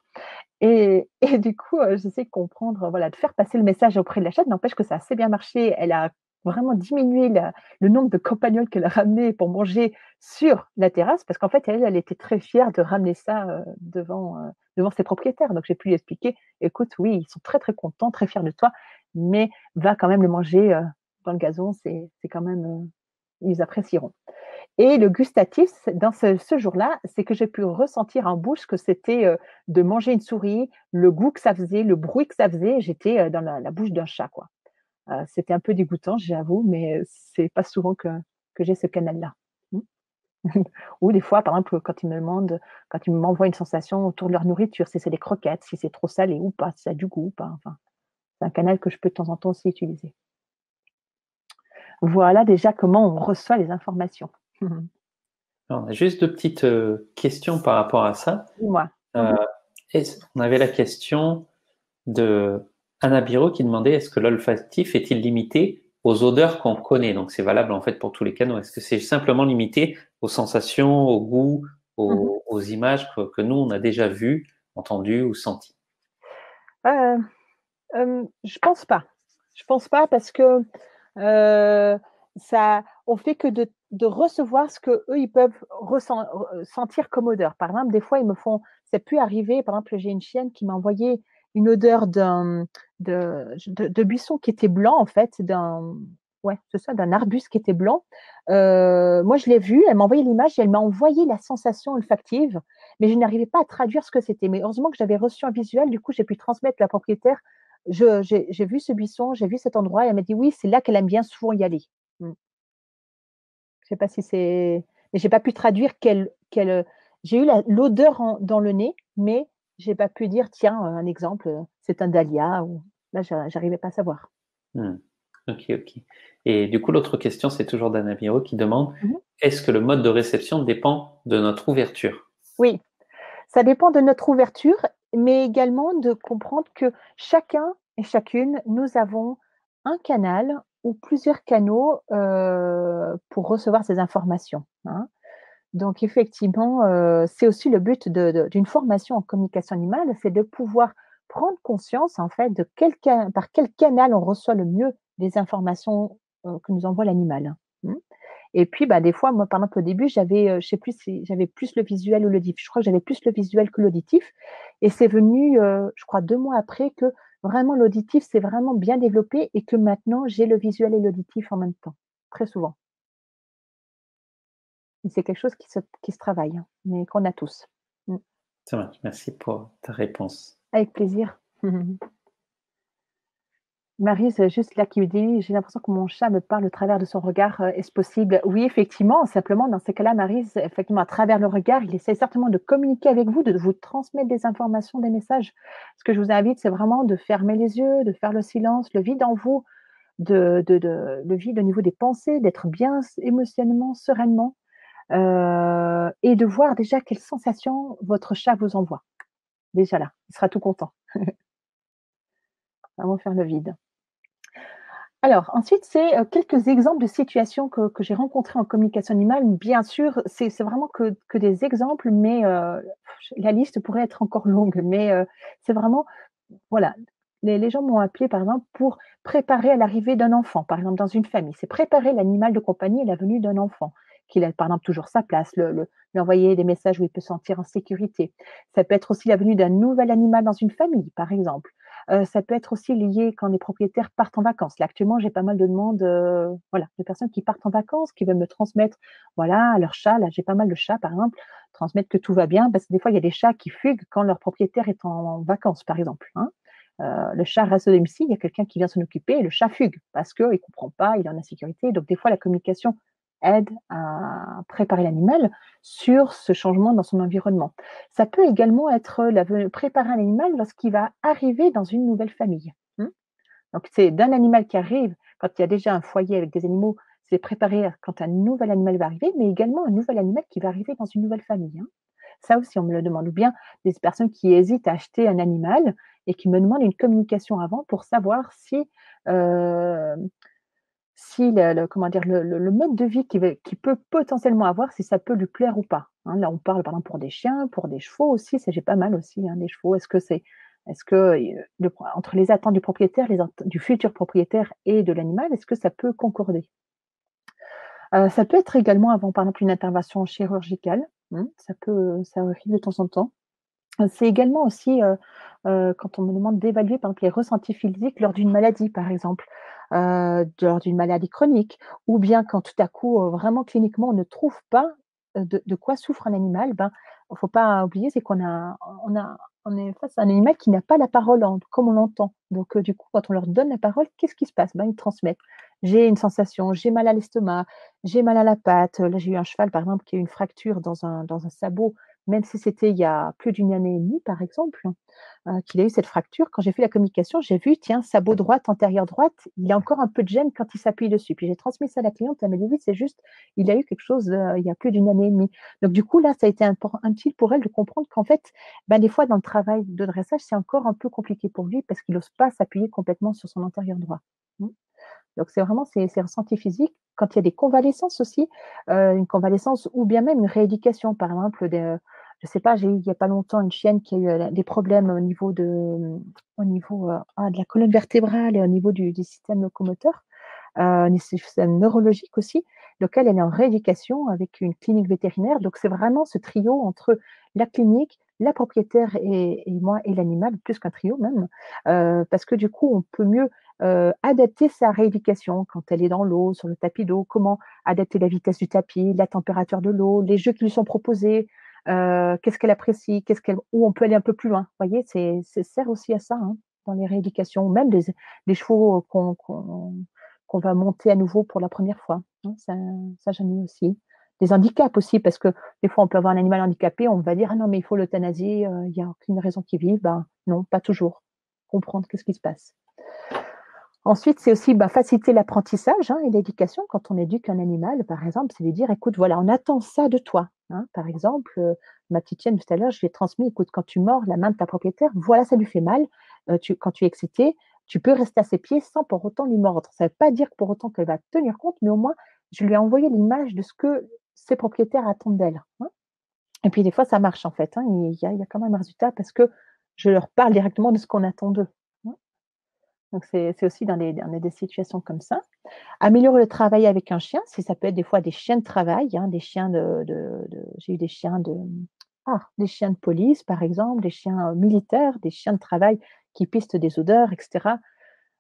Et du coup, j'essaie de comprendre, voilà, de faire passer le message auprès de la chatte. N'empêche que ça a assez bien marché. Elle a vraiment diminué le nombre de campagnols qu'elle a ramenés pour manger sur la terrasse parce qu'en fait, elle était très fière de ramener ça, devant ses propriétaires. Donc j'ai pu lui expliquer: «Écoute, oui, ils sont très, très contents, très fiers de toi, mais va quand même le manger, dans le gazon, c'est quand même, ils apprécieront». Et le gustatif, dans ce jour-là, c'est que j'ai pu ressentir en bouche que c'était, de manger une souris, le goût que ça faisait, le bruit que ça faisait. J'étais, dans la bouche d'un chat, quoi. C'était un peu dégoûtant, j'avoue, mais c'est pas souvent que j'ai ce canal-là. Mmh. Ou des fois, par exemple, quand ils m'envoient une sensation autour de leur nourriture, si c'est des croquettes, si c'est trop salé ou pas, si ça a du goût ou pas, enfin, c'est un canal que je peux de temps en temps aussi utiliser. Voilà déjà comment on reçoit les informations. Alors, on a juste deux petites questions par rapport à ça. Dis-moi. Mmh. Euh, on avait la question de Anna Biro qui demandait est-ce que l'olfactif est-il limité aux odeurs qu'on connaît? Donc c'est valable en fait pour tous les canaux. Est-ce que c'est simplement limité aux sensations, aux goûts, Mmh. aux images que nous on a déjà vues, entendues ou senties? Je pense pas. Je pense pas parce que, ça on fait que de recevoir ce qu'eux, ils peuvent sentir comme odeur. Par exemple, des fois, ils me font ça peut arriver, par exemple, j'ai une chienne qui m'a envoyé une odeur de buisson qui était blanc, en fait, ouais, c'est ça, d'un arbuste qui était blanc. Moi, je l'ai vu, elle m'a envoyé l'image et elle m'a envoyé la sensation olfactive, mais je n'arrivais pas à traduire ce que c'était. Mais heureusement que j'avais reçu un visuel, du coup, j'ai pu transmettre à la propriétaire. J'ai vu ce buisson, j'ai vu cet endroit et elle m'a dit: «Oui, c'est là qu'elle aime bien souvent y aller». Mmh. Je sais pas si c'est mais j'ai pas pu traduire j'ai eu l'odeur dans le nez, mais j'ai pas pu dire: «Tiens, un exemple, c'est un dahlia» ou là, j'arrivais pas à savoir. Hmm. Ok, ok. Et du coup, l'autre question, c'est toujours d'Anna Biro qui demande Mmh mh. est-ce que le mode de réception dépend de notre ouverture? Oui, ça dépend de notre ouverture, mais également de comprendre que chacun et chacune, nous avons un canal ou plusieurs canaux, pour recevoir ces informations, hein. Donc effectivement, c'est aussi le but d'une formation en communication animale, c'est de pouvoir prendre conscience en fait de par quel canal on reçoit le mieux les informations, que nous envoie l'animal. Mmh. Et puis, bah, des fois, moi, par exemple, au début, j'avais, je sais plus si j'avais plus le visuel ou l'auditif. Je crois que j'avais plus le visuel que l'auditif et c'est venu, je crois 2 mois après que vraiment l'auditif s'est vraiment bien développé et que maintenant j'ai le visuel et l'auditif en même temps, très souvent. Et c'est quelque chose qui se travaille, hein, mais qu'on a tous. Mmh. Ça marche. Merci pour ta réponse. Avec plaisir. Marie, c'est juste là qui me dit: «J'ai l'impression que mon chat me parle au travers de son regard, est-ce possible?» Oui, effectivement, simplement dans ces cas-là, Marie, c'est effectivement à travers le regard, il essaie certainement de communiquer avec vous, de vous transmettre des informations, des messages. Ce que je vous invite, c'est vraiment de fermer les yeux, de faire le silence, le vide en vous, le vide au niveau des pensées, d'être bien émotionnellement, sereinement. et de voir déjà quelles sensations votre chat vous envoie. Déjà là, il sera tout content. Vraiment faire le vide. Alors ensuite, c'est, quelques exemples de situations que j'ai rencontrées en communication animale. Bien sûr, c'est vraiment que des exemples, mais la liste pourrait être encore longue, mais c'est vraiment voilà, les gens m'ont appelé par exemple pour préparer à l'arrivée d'un enfant, par exemple dans une famille. C'est préparer l'animal de compagnie à la venue d'un enfant, qu'il a par exemple toujours sa place, lui envoyer des messages où il peut se sentir en sécurité. Ça peut être aussi la venue d'un nouvel animal dans une famille, par exemple. Ça peut être aussi lié quand les propriétaires partent en vacances. Là, actuellement, j'ai pas mal de demandes, voilà, de personnes qui partent en vacances, qui veulent me transmettre, voilà, leur chat. Là, j'ai pas mal de chats, par exemple, transmettre que tout va bien, parce que des fois, il y a des chats qui fuguent quand leur propriétaire est en vacances, par exemple, hein. Le chat reste au domicile, il y a quelqu'un qui vient s'en occuper et le chat fugue parce qu'il ne comprend pas, il est en insécurité. Donc, des fois, la communication aide à préparer l'animal sur ce changement dans son environnement. Ça peut également être préparer un animal lorsqu'il va arriver dans une nouvelle famille. Donc, c'est d'un animal qui arrive quand il y a déjà un foyer avec des animaux, c'est préparer quand un nouvel animal va arriver, mais également un nouvel animal qui va arriver dans une nouvelle famille. Ça aussi, on me le demande. Ou bien des personnes qui hésitent à acheter un animal et qui me demandent une communication avant pour savoir euh, si comment dire, le mode de vie qu'il peut potentiellement avoir, si ça peut lui plaire ou pas. Hein. Là, on parle par exemple pour des chiens, pour des chevaux aussi, ça j'ai pas mal aussi, hein, des chevaux. Est-ce que entre les attentes du propriétaire, du futur propriétaire et de l'animal, est-ce que ça peut concorder? Ça peut être également avant, par exemple, une intervention chirurgicale. Ça arrive de temps en temps. C'est également aussi, quand on me demande d'évaluer, par exemple, les ressentis physiques lors d'une maladie, par exemple, lors d'une maladie chronique ou bien quand tout à coup, vraiment cliniquement, on ne trouve pas, de quoi souffre un animal, ben, il ne faut pas oublier, c'est on a on est face à un animal qui n'a pas la parole en comme on l'entend. Donc, du coup, quand on leur donne la parole, qu'est-ce qui se passe? Ben, ils transmettent. J'ai une sensation, j'ai mal à l'estomac, j'ai mal à la patte. Là, j'ai eu un cheval, par exemple, qui a eu une fracture dans un sabot, même si c'était il y a plus d'une année et demie, par exemple, qu'il a eu cette fracture. Quand j'ai fait la communication, j'ai vu, tiens, sabot droite, antérieure droite, il y a encore un peu de gêne quand il s'appuie dessus. Puis j'ai transmis ça à la cliente, elle m'a dit: «Oui, c'est juste, il a eu quelque chose, il y a plus d'une année et demie». Donc du coup, là, ça a été utile pour elle de comprendre qu'en fait, ben, des fois, dans le travail de dressage, c'est encore un peu compliqué pour lui parce qu'il n'ose pas s'appuyer complètement sur son antérieur droit. Mmh. Donc c'est vraiment ces ressentis physiques. Quand il y a des convalescences aussi, une convalescence ou bien même une rééducation, par exemple, je sais pas, j'ai eu il y a pas longtemps une chienne qui a eu, des problèmes au niveau, de la colonne vertébrale et au niveau du système locomoteur, du système neurologique aussi, lequel elle est en rééducation avec une clinique vétérinaire. Donc c'est vraiment ce trio entre la clinique, la propriétaire et moi et l'animal, plus qu'un trio même, parce que du coup, on peut mieux, adapter sa rééducation quand elle est dans l'eau, sur le tapis d'eau, comment adapter la vitesse du tapis, la température de l'eau, les jeux qui lui sont proposés, qu'est-ce qu'elle apprécie, où on peut aller un peu plus loin. Vous voyez, c'est sert aussi à ça, hein, dans les rééducations, même des chevaux qu'on va monter à nouveau pour la première fois, hein, ça j'en ai aussi. Des handicaps aussi, parce que des fois on peut avoir un animal handicapé, on va dire: «Ah non, mais il faut l'euthanasier, il y a aucune raison qu'il vive». Ben non, pas toujours. Comprendre qu'est-ce qui se passe. Ensuite, c'est aussi, bah, faciliter l'apprentissage, hein, et l'éducation. Quand on éduque un animal, par exemple, c'est lui dire: «Écoute, voilà, on attend ça de toi», hein. Par exemple, ma petite chienne tout à l'heure, je lui ai transmis: «Écoute, quand tu mords la main de ta propriétaire, voilà, ça lui fait mal. Quand tu es excité, tu peux rester à ses pieds sans pour autant lui mordre». Ça ne veut pas dire pour autant qu'elle va tenir compte, mais au moins, je lui ai envoyé l'image de ce que ses propriétaires attendent d'elle, hein. Et puis des fois, ça marche en fait, hein. Il y a quand même un résultat parce que je leur parle directement de ce qu'on attend d'eux, hein. Donc c'est aussi dans des situations comme ça. Améliorer le travail avec un chien, si ça peut être des fois des chiens de travail, hein, des chiens j'ai eu des chiens de police par exemple, des chiens, militaires, des chiens de travail qui pistent des odeurs et cetera.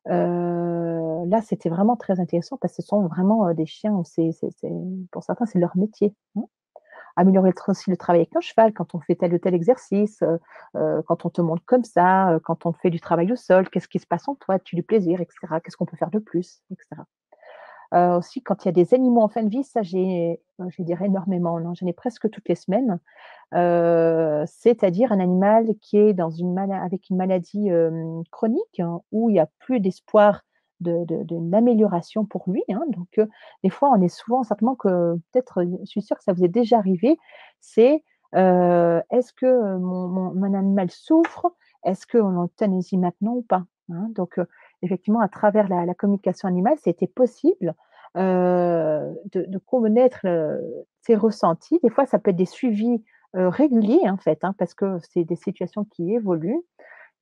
Là, c'était vraiment très intéressant parce que ce sont vraiment, des chiens où c'est pour certains, c'est leur métier, hein. Améliorer aussi le travail avec un cheval quand on fait tel ou tel exercice, quand on te montre comme ça, quand on fait du travail au sol, qu'est-ce qui se passe en toi? As-tu du plaisir et cetera? Qu'est-ce qu'on peut faire de plus et cetera? Aussi quand il y a des animaux en fin de vie, ça je dirais énormément, non, j'en ai presque toutes les semaines. C'est-à-dire un animal qui est avec une maladie, chronique, hein, où il y a plus d'espoir d'une amélioration pour lui, hein. Donc, des fois, on est souvent certainement que peut-être, je suis sûre que ça vous est déjà arrivé, c'est, «Est-ce que, mon animal souffre? Est-ce qu'on l'euthanasie maintenant ou pas?» hein. Donc, effectivement, à travers la communication animale, c'était possible, de connaître, ses ressentis. Des fois, ça peut être des suivis, réguliers, en fait, hein, parce que c'est des situations qui évoluent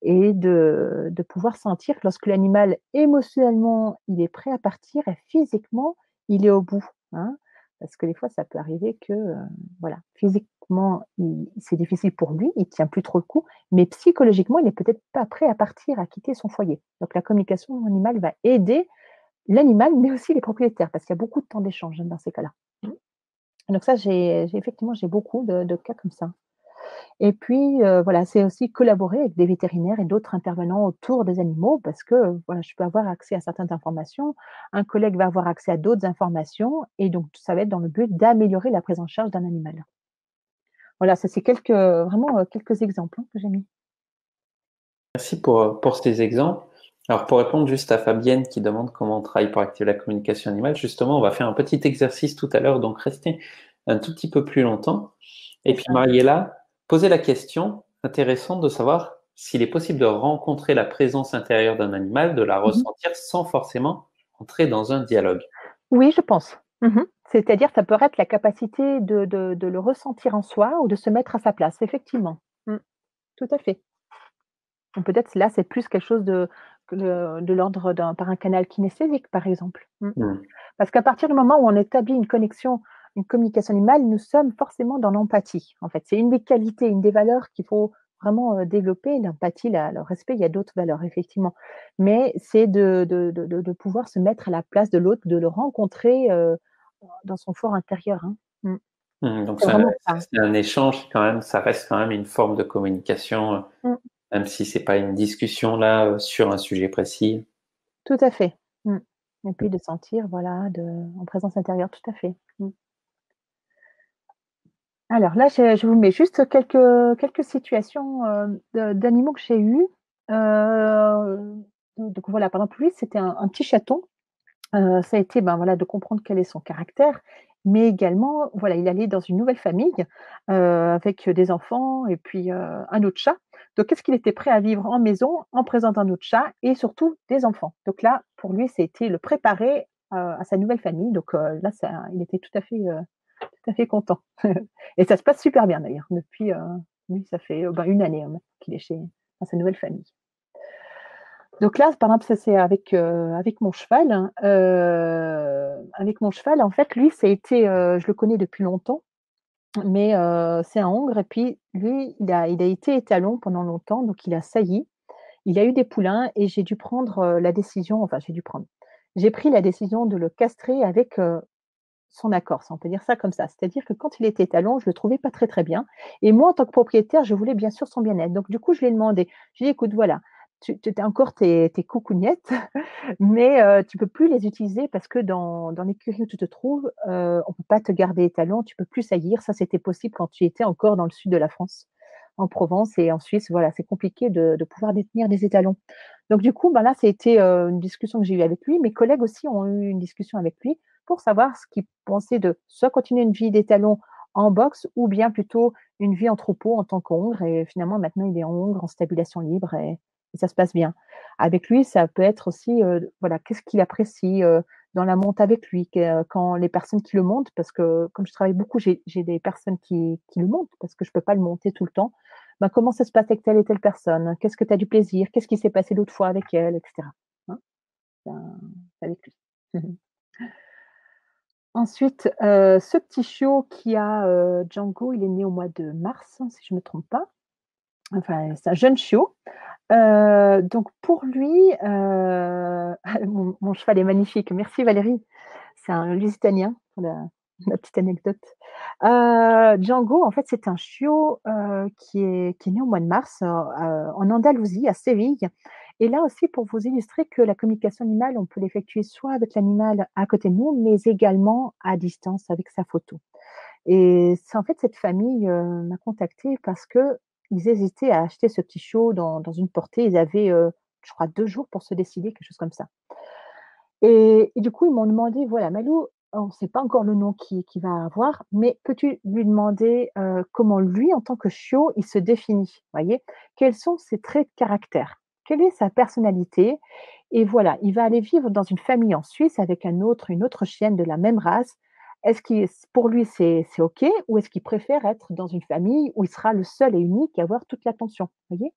et de pouvoir sentir que lorsque l'animal, émotionnellement, il est prêt à partir et physiquement, il est au bout, hein. Parce que des fois, ça peut arriver que, voilà, physiquement, c'est difficile pour lui, il tient plus trop le coup, mais psychologiquement, il est peut-être pas prêt à partir, à quitter son foyer. Donc la communication animale va aider l'animal, mais aussi les propriétaires, parce qu'il y a beaucoup de temps d'échange, hein, dans ces cas-là. Mmh. Donc ça, j'ai effectivement, j'ai beaucoup de cas comme ça. Et puis, voilà, c'est aussi collaborer avec des vétérinaires et d'autres intervenants autour des animaux parce que, voilà, je peux avoir accès à certaines informations, un collègue va avoir accès à d'autres informations et donc ça va être dans le but d'améliorer la prise en charge d'un animal. Voilà, ça c'est quelques, vraiment, quelques exemples, hein, que j'ai mis. Merci pour ces exemples. Alors, pour répondre juste à Fabienne qui demande comment on travaille pour activer la communication animale, justement, on va faire un petit exercice tout à l'heure, donc restez un tout petit peu plus longtemps. Et C'est puis, ça. Mariella, posez la question intéressante de savoir s'il est possible de rencontrer la présence intérieure d'un animal, de la Mmh. ressentir sans forcément entrer dans un dialogue. Oui, je pense. Mmh. C'est-à-dire, ça peut être la capacité de le ressentir en soi ou de se mettre à sa place, effectivement. Mmh, tout à fait. Donc peut-être là, c'est plus quelque chose de l'ordre d'un par un canal kinesthésique, par exemple. Mmh. Hmm. Parce qu'à partir du moment où on établit une connexion, une communication animale, nous sommes forcément dans l'empathie, en fait. C'est une des qualités, une des valeurs qu'il faut vraiment, développer, l'empathie, le respect, il y a d'autres valeurs effectivement. Mais c'est de pouvoir se mettre à la place de l'autre, de le rencontrer, dans son fort intérieur, hein. Mmh. Donc, C'est vraiment ça. c'est un échange quand même, ça reste quand même une forme de communication, Mmh. même si c'est pas une discussion là sur un sujet précis. Tout à fait. Mmh. Et puis de sentir, voilà, en présence intérieure, tout à fait. Mmh. Alors là, je vous mets juste quelques situations, d'animaux que j'ai eus. Donc voilà, par exemple, lui, c'était un petit chaton. Ça a été, ben, voilà, de comprendre quel est son caractère, mais également, voilà, il allait dans une nouvelle famille, avec des enfants et puis, un autre chat. Donc qu'est-ce qu'il était prêt à vivre en maison, en présence d'un autre chat et surtout des enfants. Donc là, pour lui, c'était le préparer, à sa nouvelle famille. Donc, là, ça il était tout à fait content. Et ça se passe super bien d'ailleurs. Depuis, lui, ça fait, ben, 1 année, hein, qu'il est dans sa nouvelle famille. Donc là, par exemple, ça c'est avec mon cheval, hein, avec mon cheval, en fait, lui, ça a été, je le connais depuis longtemps, mais c'est un Hongre et puis lui, il a été étalon pendant longtemps, donc il a sailli. Il a eu des poulains et j'ai dû prendre, la décision enfin j'ai dû prendre. J'ai pris la décision de le castrer avec, son accord, si on peut dire ça comme ça. C'est-à-dire que quand il était étalon, je le trouvais pas très, très bien et moi, en tant que propriétaire, je voulais bien sûr son bien-être. Donc du coup, je lui ai demandé, je lui ai dit: «Écoute, voilà, tu as encore tes coucougnettes, mais tu peux plus les utiliser parce que dans l'écurie où tu te trouves, on peut pas te garder étalon, tu peux plus saillir». Ça, c'était possible quand tu étais encore dans le sud de la France, en Provence et en Suisse. Voilà, c'est compliqué de pouvoir détenir des étalons. Donc du coup, ben, là, c'était, une discussion que j'ai eue avec lui. Mes collègues aussi ont eu une discussion avec lui pour savoir ce qu'il pensait de soit continuer une vie d'étalon en boxe ou bien plutôt une vie en troupeau en tant qu'hongre et finalement maintenant il est en hongre en stabulation libre et ça se passe bien. Avec lui, ça peut être aussi, voilà, qu'est-ce qu'il apprécie, dans la monte avec lui, quand les personnes qui le montent parce que comme je travaille beaucoup, j'ai des personnes qui le montent parce que je peux pas le monter tout le temps. Ben, comment ça se passe avec telle et telle personne? Qu'est-ce que tu as du plaisir? Qu'est-ce qui s'est passé l'autre fois avec elle? Et cetera. Hein? Ben, c'est avec lui. Ensuite, ce petit chiot qui a, Django, il est né au mois de mars, hein, si je ne me trompe pas. Enfin, c'est un jeune chiot. Donc pour lui, mon cheval est magnifique. Merci Valérie. C'est un Lusitanien, pour la petite anecdote. Django, en fait, c'est un chiot, qui est né au mois de mars, en Andalousie, à Séville et là aussi pour vous illustrer que la communication animale, on peut l'effectuer soit avec l'animal à côté de nous, mais également à distance avec sa photo et c'est en fait cette famille, m'a contactée parce qu'ils hésitaient à acheter ce petit chiot dans une portée. Ils avaient, je crois 2 jours pour se décider, quelque chose comme ça. Et du coup, ils m'ont demandé: «Voilà, Malou, on ne sait pas encore le nom qu'il va avoir, mais peux-tu lui demander, comment lui, en tant que chiot, il se définit?» Voyez? Quels sont ses traits de caractère? Quelle est sa personnalité? Et voilà, il va aller vivre dans une famille en Suisse avec une autre chienne de la même race. Est-ce qu'il pour lui, c'est OK, ou est-ce qu'il préfère être dans une famille où il sera le seul et unique à avoir toute l'attention? Voyez?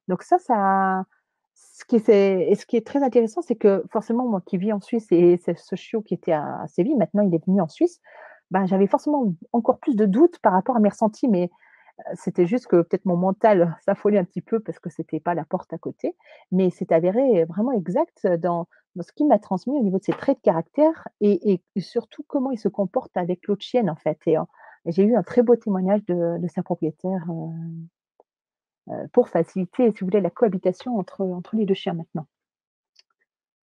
Donc ça ce qui est très intéressant, c'est que forcément, moi qui vis en Suisse, et c'est ce chiot qui était à Séville, maintenant il est venu en Suisse, ben, j'avais forcément encore plus de doutes par rapport à mes ressentis, mais c'était juste que peut-être mon mental s'affolait un petit peu parce que c'était pas la porte à côté, mais c'est avéré vraiment exact dans ce qu'il m'a transmis au niveau de ses traits de caractère, et surtout comment il se comporte avec l'autre chienne, en fait. Et j'ai eu un très beau témoignage de sa propriétaire, pour faciliter, si vous voulez, la cohabitation entre les 2 chiens maintenant.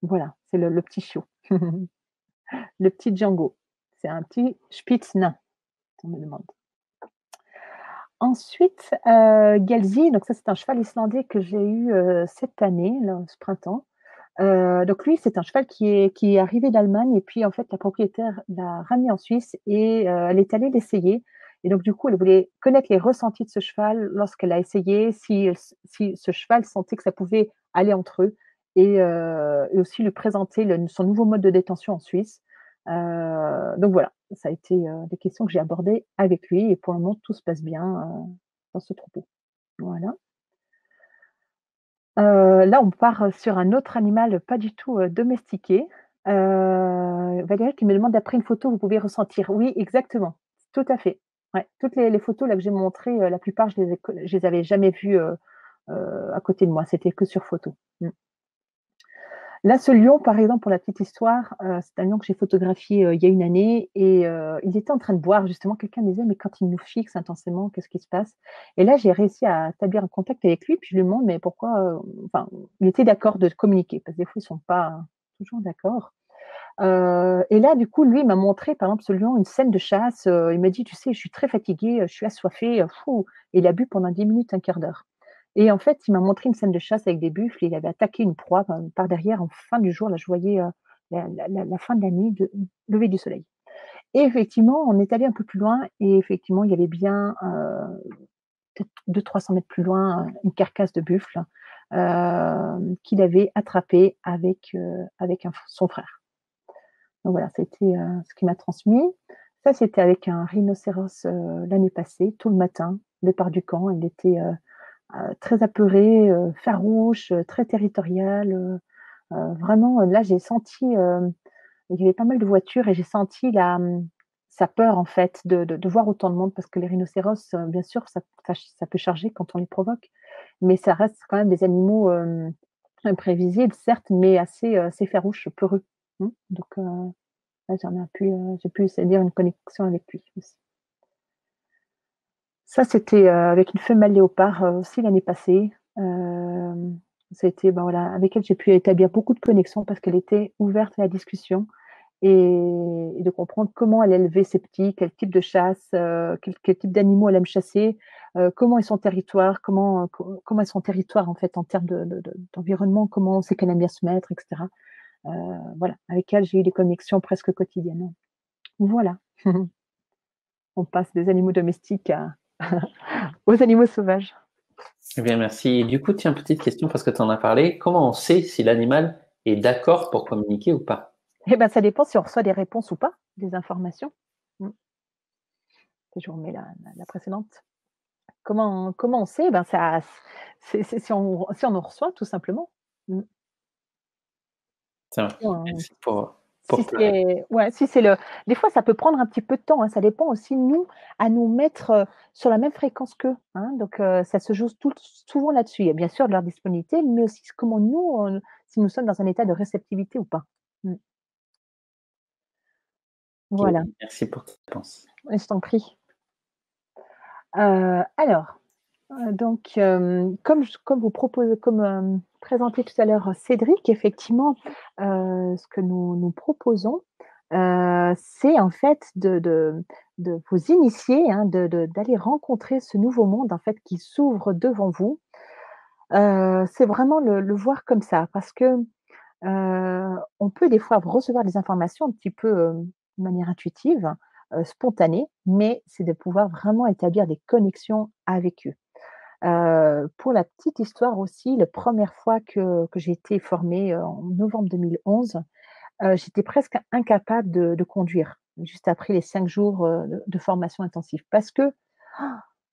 Voilà, c'est le petit chiot, le petit Django. C'est un petit Spitz nain, on me demande. Ensuite, Gelsi, donc ça, c'est un cheval islandais que j'ai eu, cette année, là, ce printemps. Donc lui, c'est un cheval qui est arrivé d'Allemagne, et puis en fait, la propriétaire l'a ramené en Suisse, et elle est allée l'essayer, et donc du coup, elle voulait connaître les ressentis de ce cheval lorsqu'elle a essayé, si ce cheval sentait que ça pouvait aller entre eux, et aussi lui présenter son nouveau mode de détention en Suisse. Donc voilà, ça a été, des questions que j'ai abordées avec lui, et pour le moment, tout se passe bien, dans ce troupeau. Voilà. Là, on part sur un autre animal pas du tout, domestiqué. Valérie qui me demande: «Après une photo, vous pouvez ressentir?» Oui, exactement, tout à fait. Ouais, toutes les photos là que j'ai montrées, la plupart je les avais jamais vues, à côté de moi, c'était que sur photo. Mmh. Là, ce lion, par exemple, pour la petite histoire, c'est un lion que j'ai photographié, il y a une année, et il était en train de boire justement. Quelqu'un me disait: «Mais quand il nous fixe intensément, qu'est-ce qui se passe?» Et là, j'ai réussi à établir un contact avec lui, puis je lui demande: «Mais pourquoi?» Enfin, il était d'accord de communiquer, parce que des fois, ils sont pas toujours d'accord. Et là, du coup, lui, il m'a montré, par exemple, ce lion, une scène de chasse, il m'a dit: «Tu sais, je suis très fatigué, je suis assoiffé, fou», et il a bu pendant 10 minutes, un quart d'heure. Et en fait, il m'a montré une scène de chasse avec des buffles, et il avait attaqué une proie par derrière en fin du jour. Là, je voyais, la fin de la nuit, de lever du soleil. Et effectivement, on est allé un peu plus loin, et effectivement, il y avait bien, peut-être 200-300 mètres plus loin, une carcasse de buffle, qu'il avait attrapée avec son frère. Donc voilà, c'était, ce qu'il m'a transmis. Ça, c'était avec un rhinocéros, l'année passée, tout le matin, départ du camp. Il était, très apeuré, farouche, très territorial, vraiment, là, j'ai senti, il y avait pas mal de voitures, et j'ai senti sa peur, en fait, de voir autant de monde, parce que les rhinocéros, bien sûr, ça peut charger quand on les provoque, mais ça reste quand même des animaux, imprévisibles, certes, mais assez farouches, peureux. Donc là, j'ai pu établir une connexion avec lui aussi. Ça, c'était, avec une femelle léopard, aussi l'année passée. Ça a été, ben, voilà, avec elle, j'ai pu établir beaucoup de connexions parce qu'elle était ouverte à la discussion, et de comprendre comment elle élevait ses petits, quel type de chasse, quel type d'animaux elle aime chasser, comment est son territoire, comment est son territoire, en fait, en termes d'environnement, comment c'est qu'elle aime bien se mettre, et cetera. Voilà, avec elle, j'ai eu des connexions presque quotidiennes. Voilà. On passe des animaux domestiques aux animaux sauvages. Eh bien, merci. Et du coup, tiens, petite question parce que tu en as parlé. Comment on sait si l'animal est d'accord pour communiquer ou pas? Eh ben, ça dépend si on reçoit des réponses ou pas, des informations. Mmh. Je vous remets la précédente. Comment on sait? Ben, ça c'est si on en reçoit tout simplement. Mmh. Ça marche. Si on Merci si pour ta réponse. c'est ouais, si c'est le des fois ça peut prendre un petit peu de temps, hein, ça dépend aussi nous, à nous mettre, sur la même fréquence qu'eux, hein, donc ça se joue souvent là-dessus. Il y a bien sûr de leur disponibilité, mais aussi comment nous, si nous sommes dans un état de réceptivité ou pas. Mmh. Ok, Voilà, merci pour ta réponse. je t'en prie. Alors, donc, comme présenté tout à l'heure Cédric, effectivement, ce que nous proposons, c'est en fait de vous initier, hein, d'aller rencontrer ce nouveau monde, en fait, qui s'ouvre devant vous. C'est vraiment le voir comme ça, parce que On peut des fois recevoir des informations un petit peu, de manière intuitive, spontanée, mais c'est de pouvoir vraiment établir des connexions avec eux. Pour la petite histoire aussi, la première fois que j'ai été formée, en novembre 2011, j'étais presque incapable de conduire, juste après les 5 jours, de formation intensive parce que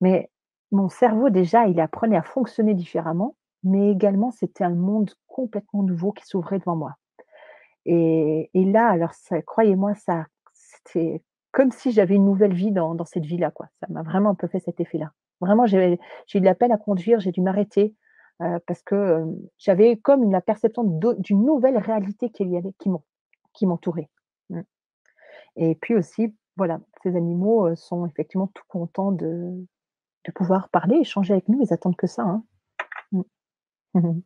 mais mon cerveau déjà, il apprenait à fonctionner différemment, mais également c'était un monde complètement nouveau qui s'ouvrait devant moi et là, alors ça croyez-moi, ça c'était comme si j'avais une nouvelle vie dans cette vie-là, quoi. Ça m'a vraiment un peu fait cet effet-là. Vraiment, j'ai eu de la peine à conduire, j'ai dû m'arrêter, parce que, j'avais comme la perception d'une nouvelle réalité qu'il y avait qui m'entourait. Mmh et puis aussi, voilà, ces animaux, sont effectivement tout contents de pouvoir parler, échanger avec nous, ils attendent que ça, hein. Mmh. Mmh.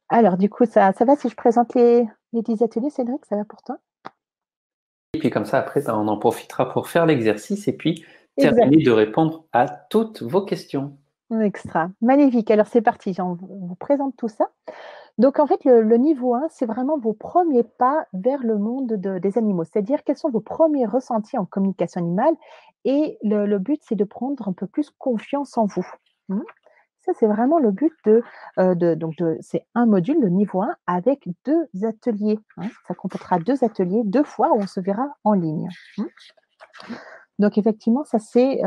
Alors du coup, ça va si je présente les 10 ateliers, Cédric, ça va pour toi? Et puis comme ça, après, ben, on en profitera pour faire l'exercice et puis Exact. terminer de répondre à toutes vos questions. Extra, magnifique. Alors c'est parti, on vous présente tout ça. Donc en fait, le niveau 1, c'est vraiment vos premiers pas vers le monde des animaux. C'est-à-dire quels sont vos premiers ressentis en communication animale et le but, c'est de prendre un peu plus confiance en vous. Mmh. Ça, c'est vraiment le but c'est un module, le niveau 1, avec 2 ateliers, hein. Ça comportera 2 ateliers, 2 fois où on se verra en ligne. Mmh. Donc effectivement, ça c'est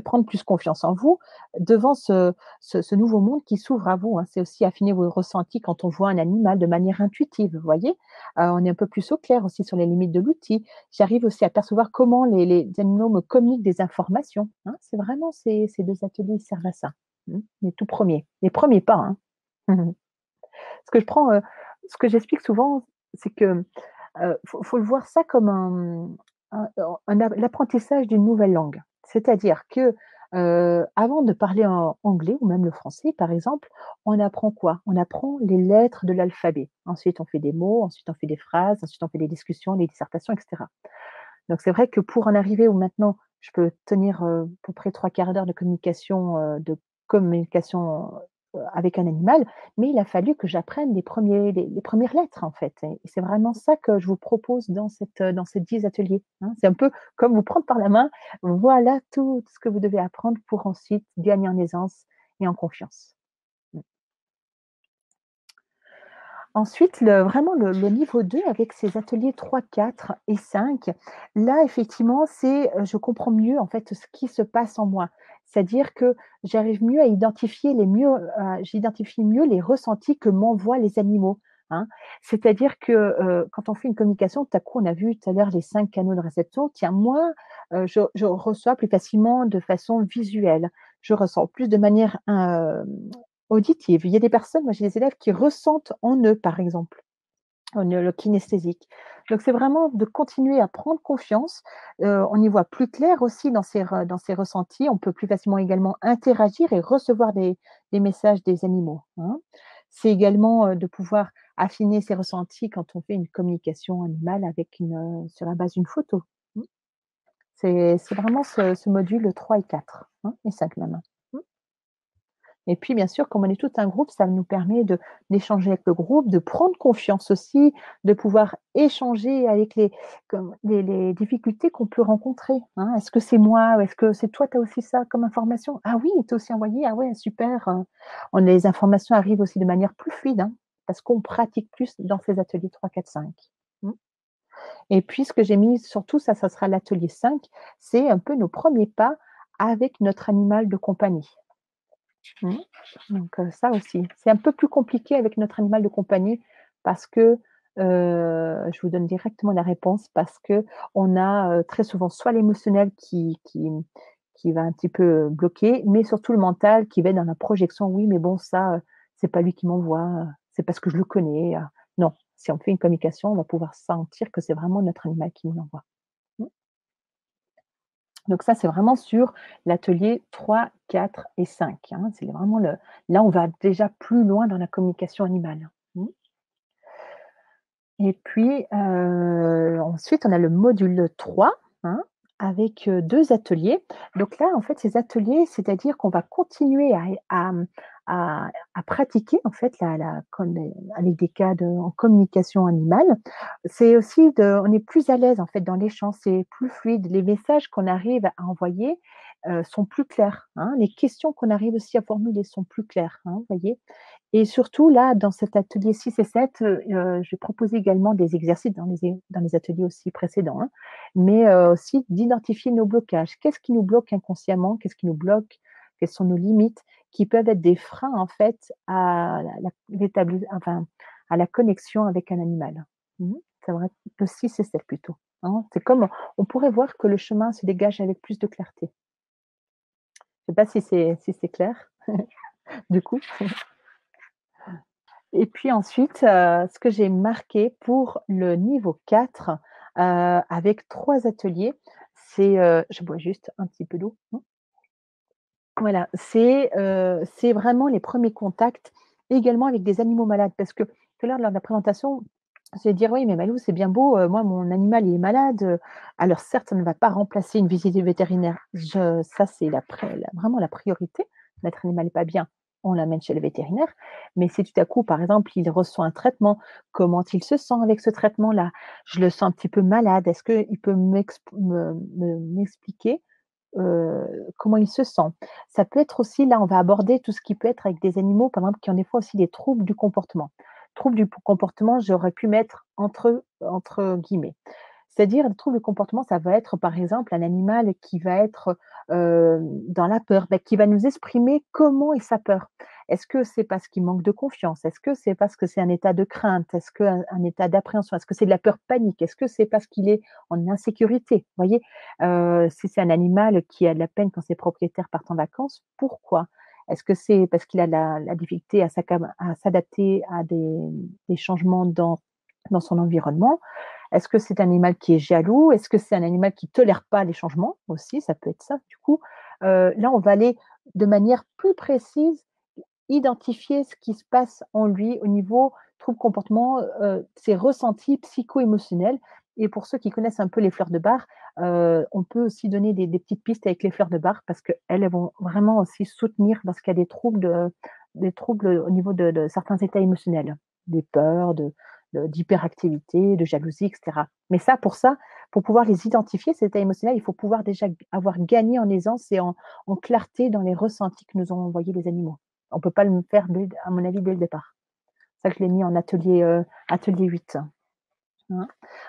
prendre plus confiance en vous devant ce nouveau monde qui s'ouvre à vous, hein. C'est aussi affiner vos ressentis quand on voit un animal de manière intuitive, vous voyez? On est un peu plus au clair aussi sur les limites de l'outil. J'arrive aussi à percevoir comment les animaux me communiquent des informations, hein. C'est vraiment ces 2 ateliers, ils servent à ça. Mmh, les tout premiers, les premiers pas, hein. Ce que je prends, ce que j'explique souvent, c'est que, faut le voir ça comme l'apprentissage d'une nouvelle langue. C'est-à-dire que, avant de parler en anglais ou même le français, par exemple, on apprend quoi? On apprend les lettres de l'alphabet. Ensuite, on fait des mots, ensuite on fait des phrases, ensuite on fait des discussions, des dissertations et cetera. Donc c'est vrai que pour en arriver où maintenant je peux tenir, à peu près 3/4 d'heure de communication, avec un animal, mais il a fallu que j'apprenne les premières lettres, en fait et c'est vraiment ça que je vous propose dans ces 10 ateliers, hein. C'est un peu comme vous prendre par la main, voilà tout ce que vous devez apprendre pour ensuite gagner en aisance et en confiance. Mmh. Ensuite, le niveau 2 avec ces ateliers 3, 4 et 5, là, effectivement, je comprends mieux, en fait, ce qui se passe en moi. C'est-à-dire que j'arrive mieux à j'identifie mieux les ressentis que m'envoient les animaux, hein. C'est-à-dire que, quand on fait une communication, tout à coup, on a vu tout à l'heure les 5 canaux de réception. Tiens, moi, je reçois plus facilement de façon visuelle. Je ressens plus de manière, auditive. Il y a des personnes, moi j'ai des élèves qui ressentent en eux, par exemple, en le kinesthésique. Donc c'est vraiment de continuer à prendre confiance, on y voit plus clair aussi dans ses ressentis. On peut plus facilement également interagir et recevoir des messages des animaux, hein. C'est également, de pouvoir affiner ses ressentis quand on fait une communication animale sur la base d'une photo. Mmh. C'est vraiment ce module 3 et 4, hein, et 5 même. Mmh. Et puis, bien sûr, comme on est tout un groupe, ça nous permet d'échanger avec le groupe, de prendre confiance aussi, de pouvoir échanger avec les difficultés qu'on peut rencontrer, hein. Est-ce que c'est moi? Ou est-ce que c'est toi, tu as aussi ça comme information? Ah oui, tu aussi envoyé? Ah ouais, super. Les informations arrivent aussi de manière plus fluide, hein, parce qu'on pratique plus dans ces ateliers 3, 4, 5. Mmh. Et puis, ce que j'ai mis surtout, ça sera l'atelier 5, c'est un peu nos premiers pas avec notre animal de compagnie. Mmh. Donc ça aussi. C'est un peu plus compliqué avec notre animal de compagnie parce que, je vous donne directement la réponse parce qu'on a, très souvent soit l'émotionnel qui va un petit peu bloquer, mais surtout le mental qui va être dans la projection: «Oui, mais bon ça, c'est pas lui qui m'envoie, c'est parce que je le connais», non, si on fait une communication, on va pouvoir sentir que c'est vraiment notre animal qui nous l'envoie. Mmh. Donc ça, c'est vraiment sur l'atelier 3, 4 et 5, hein. C'est vraiment là, on va déjà plus loin dans la communication animale. Mmh. Et puis, ensuite, on a le module 3, hein, avec, 2 ateliers. Donc là, en fait, ces ateliers, c'est-à-dire qu'on va continuer à pratiquer en fait avec des cas en communication animale, c'est aussi on est plus à l'aise en fait dans l'échange, c'est plus fluide. Les messages qu'on arrive à envoyer sont plus clairs, hein. Les questions qu'on arrive aussi à formuler sont plus claires, hein, vous voyez. Et surtout là, dans cet atelier 6 et 7, j'ai proposé également des exercices dans les ateliers aussi précédents, hein, mais aussi d'identifier nos blocages. Qu'est-ce qui nous bloque inconsciemment? Qu'est-ce qui nous bloque? Quelles sont nos limites? Qui peuvent être des freins en fait à enfin, à la connexion avec un animal. Mmh. Ça devrait être le 6 et 7 plutôt, hein. C'est comme on pourrait voir que le chemin se dégage avec plus de clarté. Je sais pas si c'est clair du coup? Et puis ensuite, ce que j'ai marqué pour le niveau 4, avec 3 ateliers, je bois juste un petit peu d'eau. Mmh. Voilà, c'est vraiment les premiers contacts également avec des animaux malades parce que tout à l'heure lors de la présentation, c'est dire: «Oui, mais Malou, c'est bien beau, moi mon animal il est malade, alors certes, ça ne va pas remplacer une visite vétérinaire. Ça c'est vraiment la priorité. Notre animal n'est pas bien, on l'amène chez le vétérinaire. Mais si tout à coup, par exemple, il reçoit un traitement, comment il se sent avec ce traitement-là? Je le sens un petit peu malade, est-ce qu'il peut m'expliquer comment il se sent. Ça peut être aussi, là, on va aborder tout ce qui peut être avec des animaux, par exemple, qui ont des fois aussi des troubles du comportement. Troubles du comportement, j'aurais pu mettre entre guillemets. C'est-à-dire, le trouble du comportement, ça va être, par exemple, un animal qui va être dans la peur, bah, qui va nous exprimer comment est sa peur. Est-ce que c'est parce qu'il manque de confiance? Est-ce que c'est parce que c'est un état de crainte? Est-ce qu'un état d'appréhension? Est-ce que c'est de la peur panique? Est-ce que c'est parce qu'il est en insécurité? Vous voyez? Si c'est un animal qui a de la peine quand ses propriétaires partent en vacances, pourquoi? Est-ce que c'est parce qu'il a la difficulté à s'adapter à des changements dans son environnement? Est-ce que c'est un animal qui est jaloux? Est-ce que c'est un animal qui tolère pas les changements? Aussi, ça peut être ça, du coup. Là, on va aller de manière plus précise identifier ce qui se passe en lui au niveau trouble comportement, ses ressentis psycho-émotionnels. Et pour ceux qui connaissent un peu les fleurs de bar, on peut aussi donner des petites pistes avec les fleurs de bar parce qu'elles, elles vont vraiment aussi soutenir lorsqu'il y a des troubles au niveau de certains états émotionnels, des peurs, d'hyperactivité, de jalousie, et cetera. Mais ça, pour pouvoir les identifier, ces états émotionnels, il faut pouvoir déjà avoir gagné en aisance et en clarté dans les ressentis que nous ont envoyés les animaux. On ne peut pas le faire à mon avis, dès le départ. C'est ça que je l'ai mis en atelier 8, hein.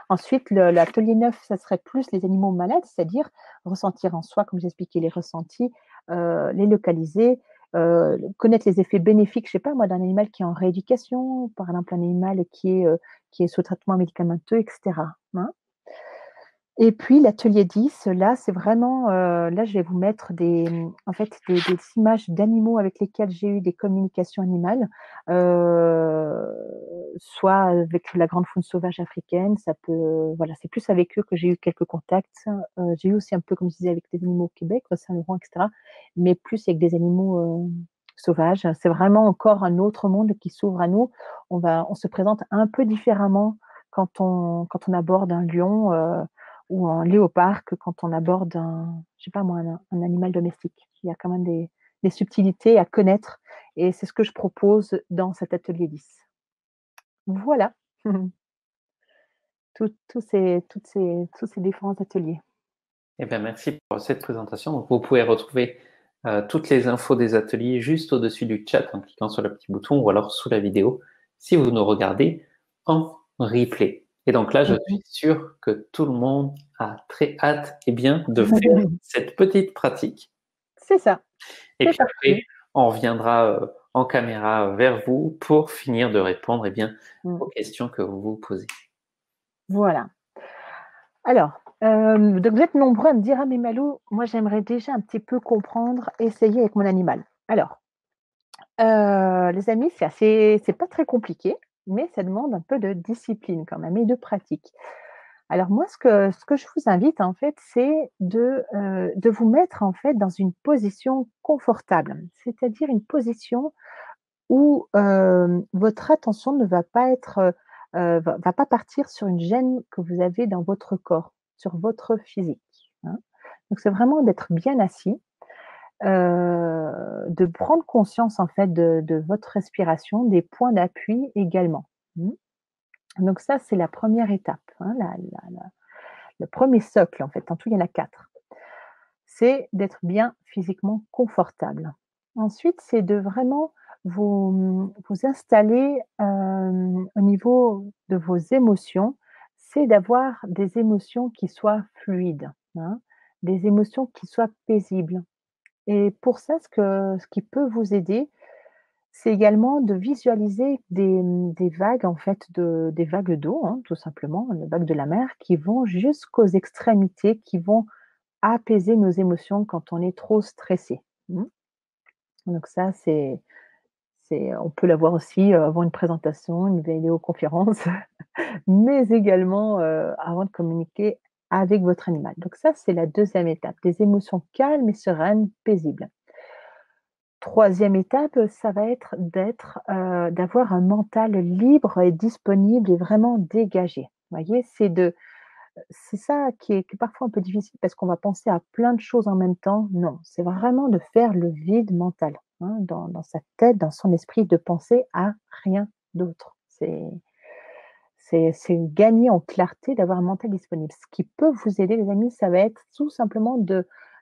Ensuite, l'atelier 9, ça serait plus les animaux malades, c'est-à-dire ressentir en soi, comme j'expliquais, les ressentis, les localiser, connaître les effets bénéfiques, je sais pas moi, d'un animal qui est en rééducation, par exemple un animal qui est sous traitement médicamenteux, et cetera, hein. Et puis l'atelier 10, là, c'est vraiment, là, je vais vous mettre en fait, des images d'animaux avec lesquels j'ai eu des communications animales, heu, soit avec la grande faune sauvage africaine, ça peut, voilà, c'est plus avec eux que j'ai eu quelques contacts. J'ai eu aussi un peu, comme je disais, avec des animaux au Québec, au Saint-Laurent, et cetera, mais plus avec des animaux, sauvages. C'est vraiment encore un autre monde qui s'ouvre à nous. On se présente un peu différemment quand on aborde un lion, ou un léopard que quand on aborde je sais pas moi, un animal domestique. Il y a quand même des subtilités à connaître et c'est ce que je propose dans cet atelier 10. Voilà, tous ces différents ateliers. Eh bien, merci pour cette présentation. Donc, vous pouvez retrouver toutes les infos des ateliers juste au-dessus du chat en cliquant sur le petit bouton ou alors sous la vidéo si vous nous regardez en replay. Et donc là, je Mmh suis sûr que tout le monde a très hâte de faire cette petite pratique. C'est ça, Et c'est puis après, parti. on reviendra en caméra vers vous pour finir de répondre Mmh. aux questions que vous vous posez. Voilà. Alors, donc vous êtes nombreux à me dire: «Ah mais Malou, moi j'aimerais déjà un petit peu comprendre, essayer avec mon animal». Alors, les amis, c'est pas très compliqué, mais ça demande un peu de discipline quand même et de pratique. Alors moi, ce que je vous invite en fait, c'est de vous mettre en fait dans une position confortable. C'est-à-dire une position où, votre attention ne va pas être, va pas partir sur une gêne que vous avez dans votre corps, sur votre physique, hein. Donc c'est vraiment d'être bien assis, de prendre conscience en fait de votre respiration, des points d'appui également. Mmh. Donc ça, c'est la première étape, hein, le premier socle en fait. En tout, il y en a 4. C'est d'être bien physiquement confortable. Ensuite, c'est de vraiment vous installer, au niveau de vos émotions, c'est d'avoir des émotions qui soient fluides, hein, des émotions qui soient paisibles. Et pour ça, ce qui peut vous aider, c'est également de visualiser des vagues en fait des vagues d'eau, hein, tout simplement, les vagues de la mer qui vont jusqu'aux extrémités, qui vont apaiser nos émotions quand on est trop stressé. Mmh. Donc ça, on peut l'avoir aussi, avant une présentation, une vidéoconférence, mais également, avant de communiquer avec votre animal. Donc ça, c'est la deuxième étape, des émotions calmes et sereines, paisibles. Troisième étape, ça va être d'avoir un mental libre et disponible et vraiment dégagé. Vous voyez? C'est ça qui est parfois un peu difficile parce qu'on va penser à plein de choses en même temps. Non, c'est vraiment de faire le vide mental, hein, dans sa tête, dans son esprit, de penser à rien d'autre. C'est gagner en clarté d'avoir un mental disponible. Ce qui peut vous aider les amis, ça va être tout simplement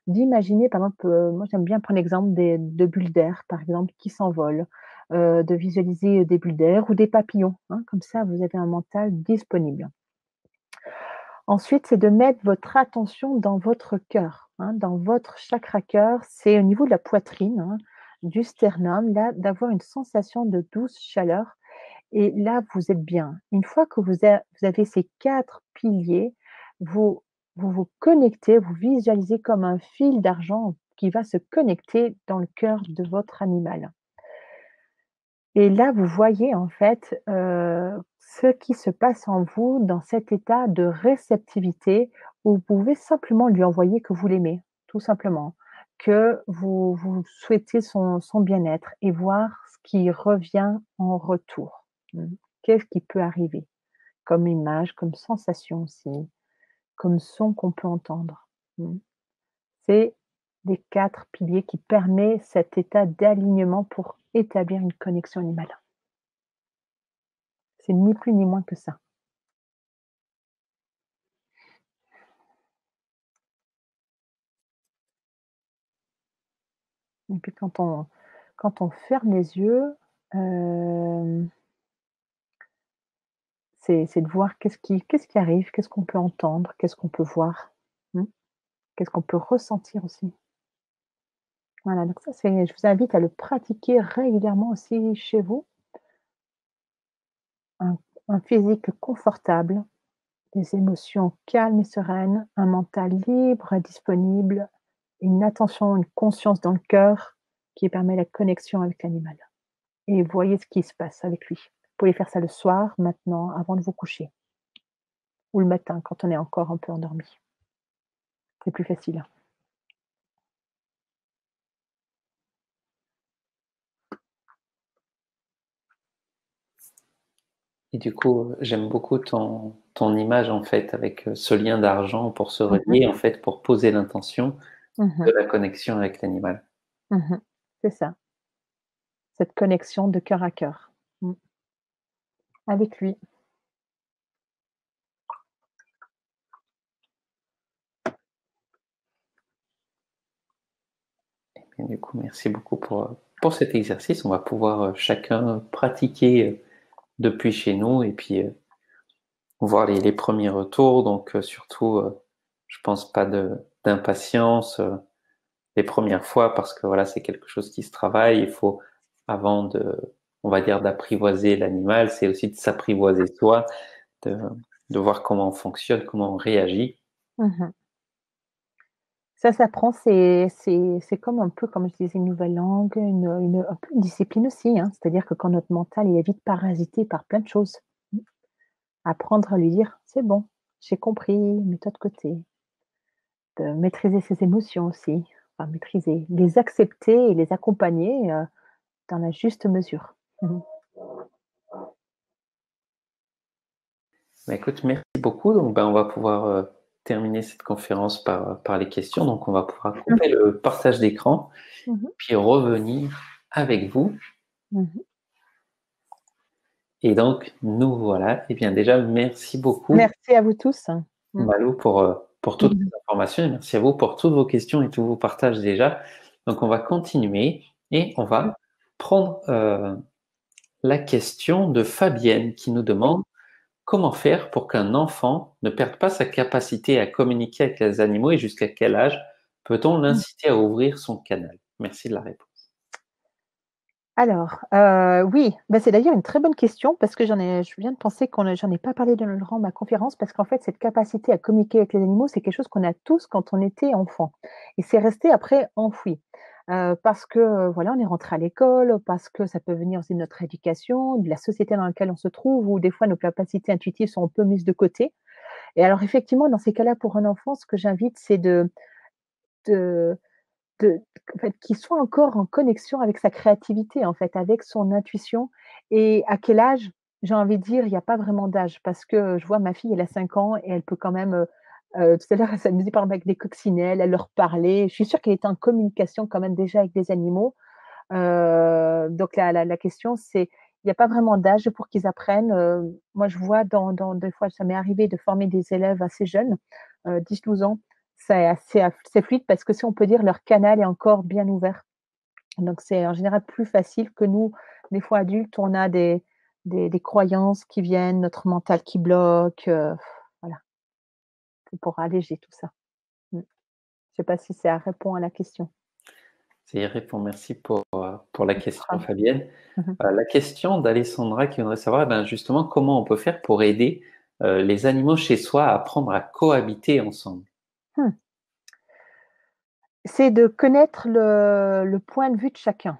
d'imaginer par exemple, moi j'aime bien prendre l'exemple de bulles d'air par exemple qui s'envolent, de visualiser des bulles d'air ou des papillons, hein, comme ça vous avez un mental disponible. Ensuite, c'est de mettre votre attention dans votre cœur, hein, dans votre chakra cœur. C'est au niveau de la poitrine, hein, du sternum, là, d'avoir une sensation de douce chaleur. Et là, vous êtes bien. Une fois que vous avez ces 4 piliers, vous vous connectez, vous visualisez comme un fil d'argent qui va se connecter dans le cœur de votre animal. Et là, vous voyez en fait, ce qui se passe en vous dans cet état de réceptivité où vous pouvez simplement lui envoyer que vous l'aimez, tout simplement, que vous souhaitez son bien-être et voir ce qui revient en retour. Mmh. Qu'est-ce qui peut arriver comme image, comme sensation aussi, comme son qu'on peut entendre? Mmh. C'est les 4 piliers qui permet cet état d'alignement pour établir une connexion animale. C'est ni plus ni moins que ça. Et puis quand on ferme les yeux, hem, c'est de voir qu'est-ce qui arrive, qu'est-ce qu'on peut entendre, qu'est-ce qu'on peut voir? Mmh? Qu'est-ce qu'on peut ressentir aussi? Voilà, donc ça je vous invite à le pratiquer régulièrement aussi chez vous. Un un physique confortable, des émotions calmes et sereines, un mental libre et disponible, une attention, une conscience dans le cœur qui permet la connexion avec l'animal. Et voyez ce qui se passe avec lui. Vous pouvez faire ça le soir, maintenant, avant de vous coucher, ou le matin quand on est encore un peu endormi. C'est plus facile. Et du coup, j'aime beaucoup ton image en fait avec ce lien d'argent pour se Mmh mh. relier en fait pour poser l'intention Mmh. de la connexion avec l'animal. Mmh. C'est ça, cette connexion de cœur à cœur. Mmh. Avec lui. Et du coup, merci beaucoup pour cet exercice. On va pouvoir chacun pratiquer depuis chez nous et puis voir les premiers retours. Donc surtout, je pense pas d'impatience les premières fois parce que voilà, c'est quelque chose qui se travaille. Il faut avant on va dire, d'apprivoiser l'animal, c'est aussi de s'apprivoiser soi, de, de voir comment on fonctionne, comment on réagit. Mmh. Ça s'apprend, c'est comme un peu, comme je disais, une nouvelle langue, un peu une discipline aussi, hein. C'est-à-dire que quand notre mental, il est vite parasité par plein de choses. Mmh. Apprendre à lui dire: «C'est bon, j'ai compris, mets-toi de côté». De maîtriser ses émotions aussi, enfin maîtriser, les accepter et les accompagner, dans la juste mesure. Mmh. Bah, écoute, merci beaucoup. Donc, ben, on va pouvoir terminer cette conférence par les questions. Donc, on va pouvoir couper le partage d'écran, Mmh. puis revenir avec vous. Mmh. Et donc, nous voilà. Eh bien, déjà, merci beaucoup, Merci à vous tous. Mmh. Malou, pour toutes Mmh. ces informations. Et merci à vous pour toutes vos questions et tous vos partages déjà. Donc, on va continuer et on Mmh. va prendre la question de Fabienne qui nous Oui. demande comment faire pour qu'un enfant ne perde pas sa capacité à communiquer avec les animaux et jusqu'à quel âge peut-on Mmh. l'inciter à ouvrir son canal? Merci de la réponse. Alors, oui, bah, c'est d'ailleurs une très bonne question parce que je viens de penser j'en ai pas parlé durant ma conférence parce qu'en fait, cette capacité à communiquer avec les animaux, c'est quelque chose qu'on a tous quand on était enfant et c'est resté après enfoui. Parce que, voilà, on est rentré à l'école, parce que ça peut venir aussi de notre éducation, de la société dans laquelle on se trouve où des fois nos capacités intuitives sont un peu mises de côté et alors effectivement, dans ces cas-là, pour un enfant, ce que j'invite, c'est de de en fait, qu'il soit encore en connexion avec sa créativité, en fait, avec son intuition et à quel âge? J'ai envie de dire, il y a pas vraiment d'âge parce que je vois ma fille, elle a 5 ans et elle peut quand même, tout à l'heure, elle s'amusait par exemple avec des coccinelles, elle leur parlait. Je suis sûre qu'elle était en communication quand même déjà avec des animaux. Donc la question, c'est il y a pas vraiment d'âge pour qu'ils apprennent. Moi, je vois dans des fois, ça m'est arrivé de former des élèves assez jeunes, 10-12 ans. C'est fluide parce que si on peut dire, leur canal est encore bien ouvert. Donc c'est en général plus facile que nous, des fois adultes, on a des croyances qui viennent, notre mental qui bloque, voilà, c'est pour alléger tout ça. Mmh. Je sais pas si ça répond à la question. Ça y répond. Merci pour la question, Bravo. Fabienne. Mmh. La question d'Alessandra qui voudrait savoir, ben, justement, comment on peut faire pour aider les animaux chez soi à apprendre à cohabiter ensemble. Mmh. C'est de connaître le point de vue de chacun.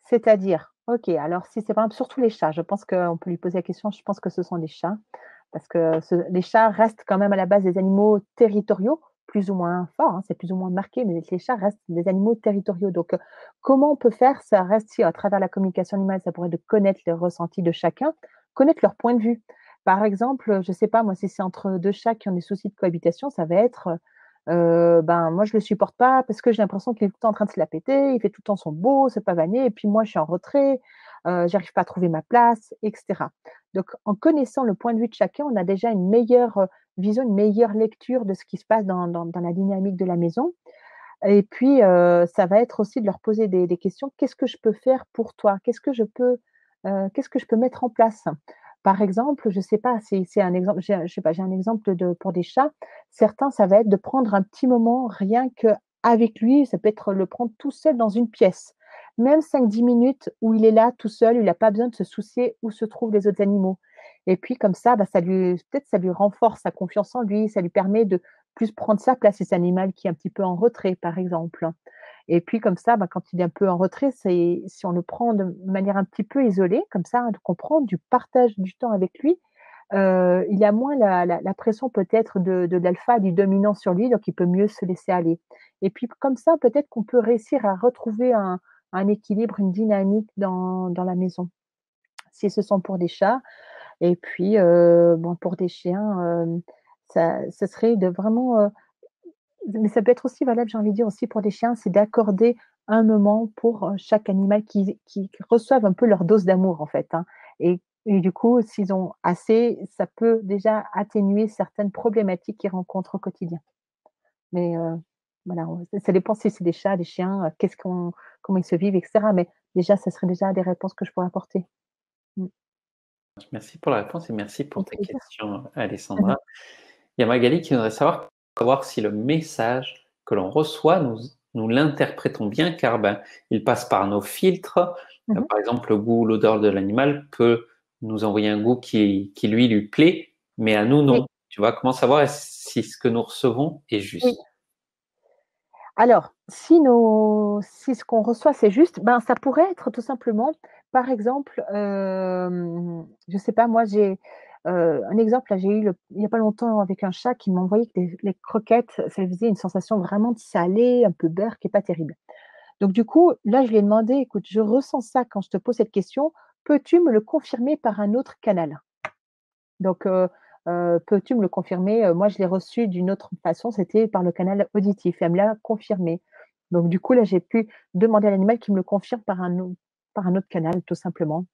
C'est-à-dire, OK, alors si c'est par exemple surtout les chats, je pense qu'on peut lui poser la question, je pense que ce sont les chats, parce que les chats restent quand même à la base des animaux territoriaux, plus ou moins forts, hein, c'est plus ou moins marqué, mais les chats restent des animaux territoriaux. Donc, comment on peut faire? Ça reste si à travers la communication animale, ça pourrait être de connaître les ressentis de chacun, connaître leur point de vue. Par exemple, je sais pas moi, si c'est entre 2 chats qui ont des soucis de cohabitation, ça va être, ben, moi je le supporte pas parce que j'ai l'impression qu'il est tout le temps en train de se la péter, il fait tout le temps son beau, se pavaner et puis moi je suis en retrait, j'arrive pas à trouver ma place et cetera. Donc en connaissant le point de vue de chacun, on a déjà une meilleure, vision, une meilleure lecture de ce qui se passe dans la dynamique de la maison et puis, ça va être aussi de leur poser des questions: «Qu'est-ce que je peux faire pour toi? Qu'est-ce que je peux mettre en place?» Par exemple, je sais pas, c'est un exemple, je sais pas, j'ai un exemple pour des chats. Certains, ça va être de prendre un petit moment rien qu'avec lui, ça peut être le prendre tout seul dans une pièce. Même 5-10 minutes où il est là tout seul, il n'a pas besoin de se soucier où se trouvent les autres animaux et puis comme ça, bah, ça lui renforce sa confiance en lui, ça lui permet de plus prendre sa place, cet animal qui est un petit peu en retrait, par exemple. Et puis comme ça, bah, quand il est un peu en retrait, c'est si on le prend de manière un petit peu isolée, comme ça, donc on prend du partage du temps avec lui, il a moins la pression peut-être de l'alpha, du dominant sur lui, donc il peut mieux se laisser aller. Et puis comme ça, peut-être qu'on peut réussir à retrouver un équilibre, une dynamique dans la maison. Si ce sont pour des chats et puis, bon pour des chiens, ça serait de vraiment, mais ça peut être aussi valable, j'ai envie de dire aussi pour des chiens, c'est d'accorder un moment pour, chaque animal qui reçoivent un peu leur dose d'amour, en fait, hein et du coup, s'ils ont assez, ça peut déjà atténuer certaines problématiques qu'ils rencontrent au quotidien. Mais, voilà, ça dépend si c'est des chats, des chiens, comment ils se vivent et cetera, mais déjà, ça serait déjà des réponses que je pourrais apporter. Mmh. Merci pour la réponse et merci pour Avec ta plaisir. question, Mmh. Alessandra. Il y a Magali qui voudrait savoir si le message que l'on reçoit, nous l'interprétons bien, car ben, il passe par nos filtres. Mmh mh. Par exemple, le goût ou l'odeur de l'animal peut nous envoyer un goût qui lui plaît, mais à nous, Oui, non. Tu vois, comment savoir si ce que nous recevons est oui. juste? Alors, si ce qu'on reçoit, c'est juste, ben, ça pourrait être tout simplement, par exemple, je sais pas, moi, j'ai, un exemple, là, j'ai eu il y a pas longtemps avec un chat qui m'a envoyé que les croquettes, ça lui faisait une sensation vraiment de salé, un peu beurre, qui est pas terrible. Donc du coup, là, je lui ai demandé: «Écoute, je ressens ça quand je te pose cette question, peux-tu me le confirmer par un autre canal?» Donc, Peux-tu me le confirmer? Moi, je l'ai reçu d'une autre façon, c'était par le canal auditif et elle me l'a confirmé. Donc du coup, là, j'ai pu demander à l'animal qu'il me le confirme par un autre canal, tout simplement.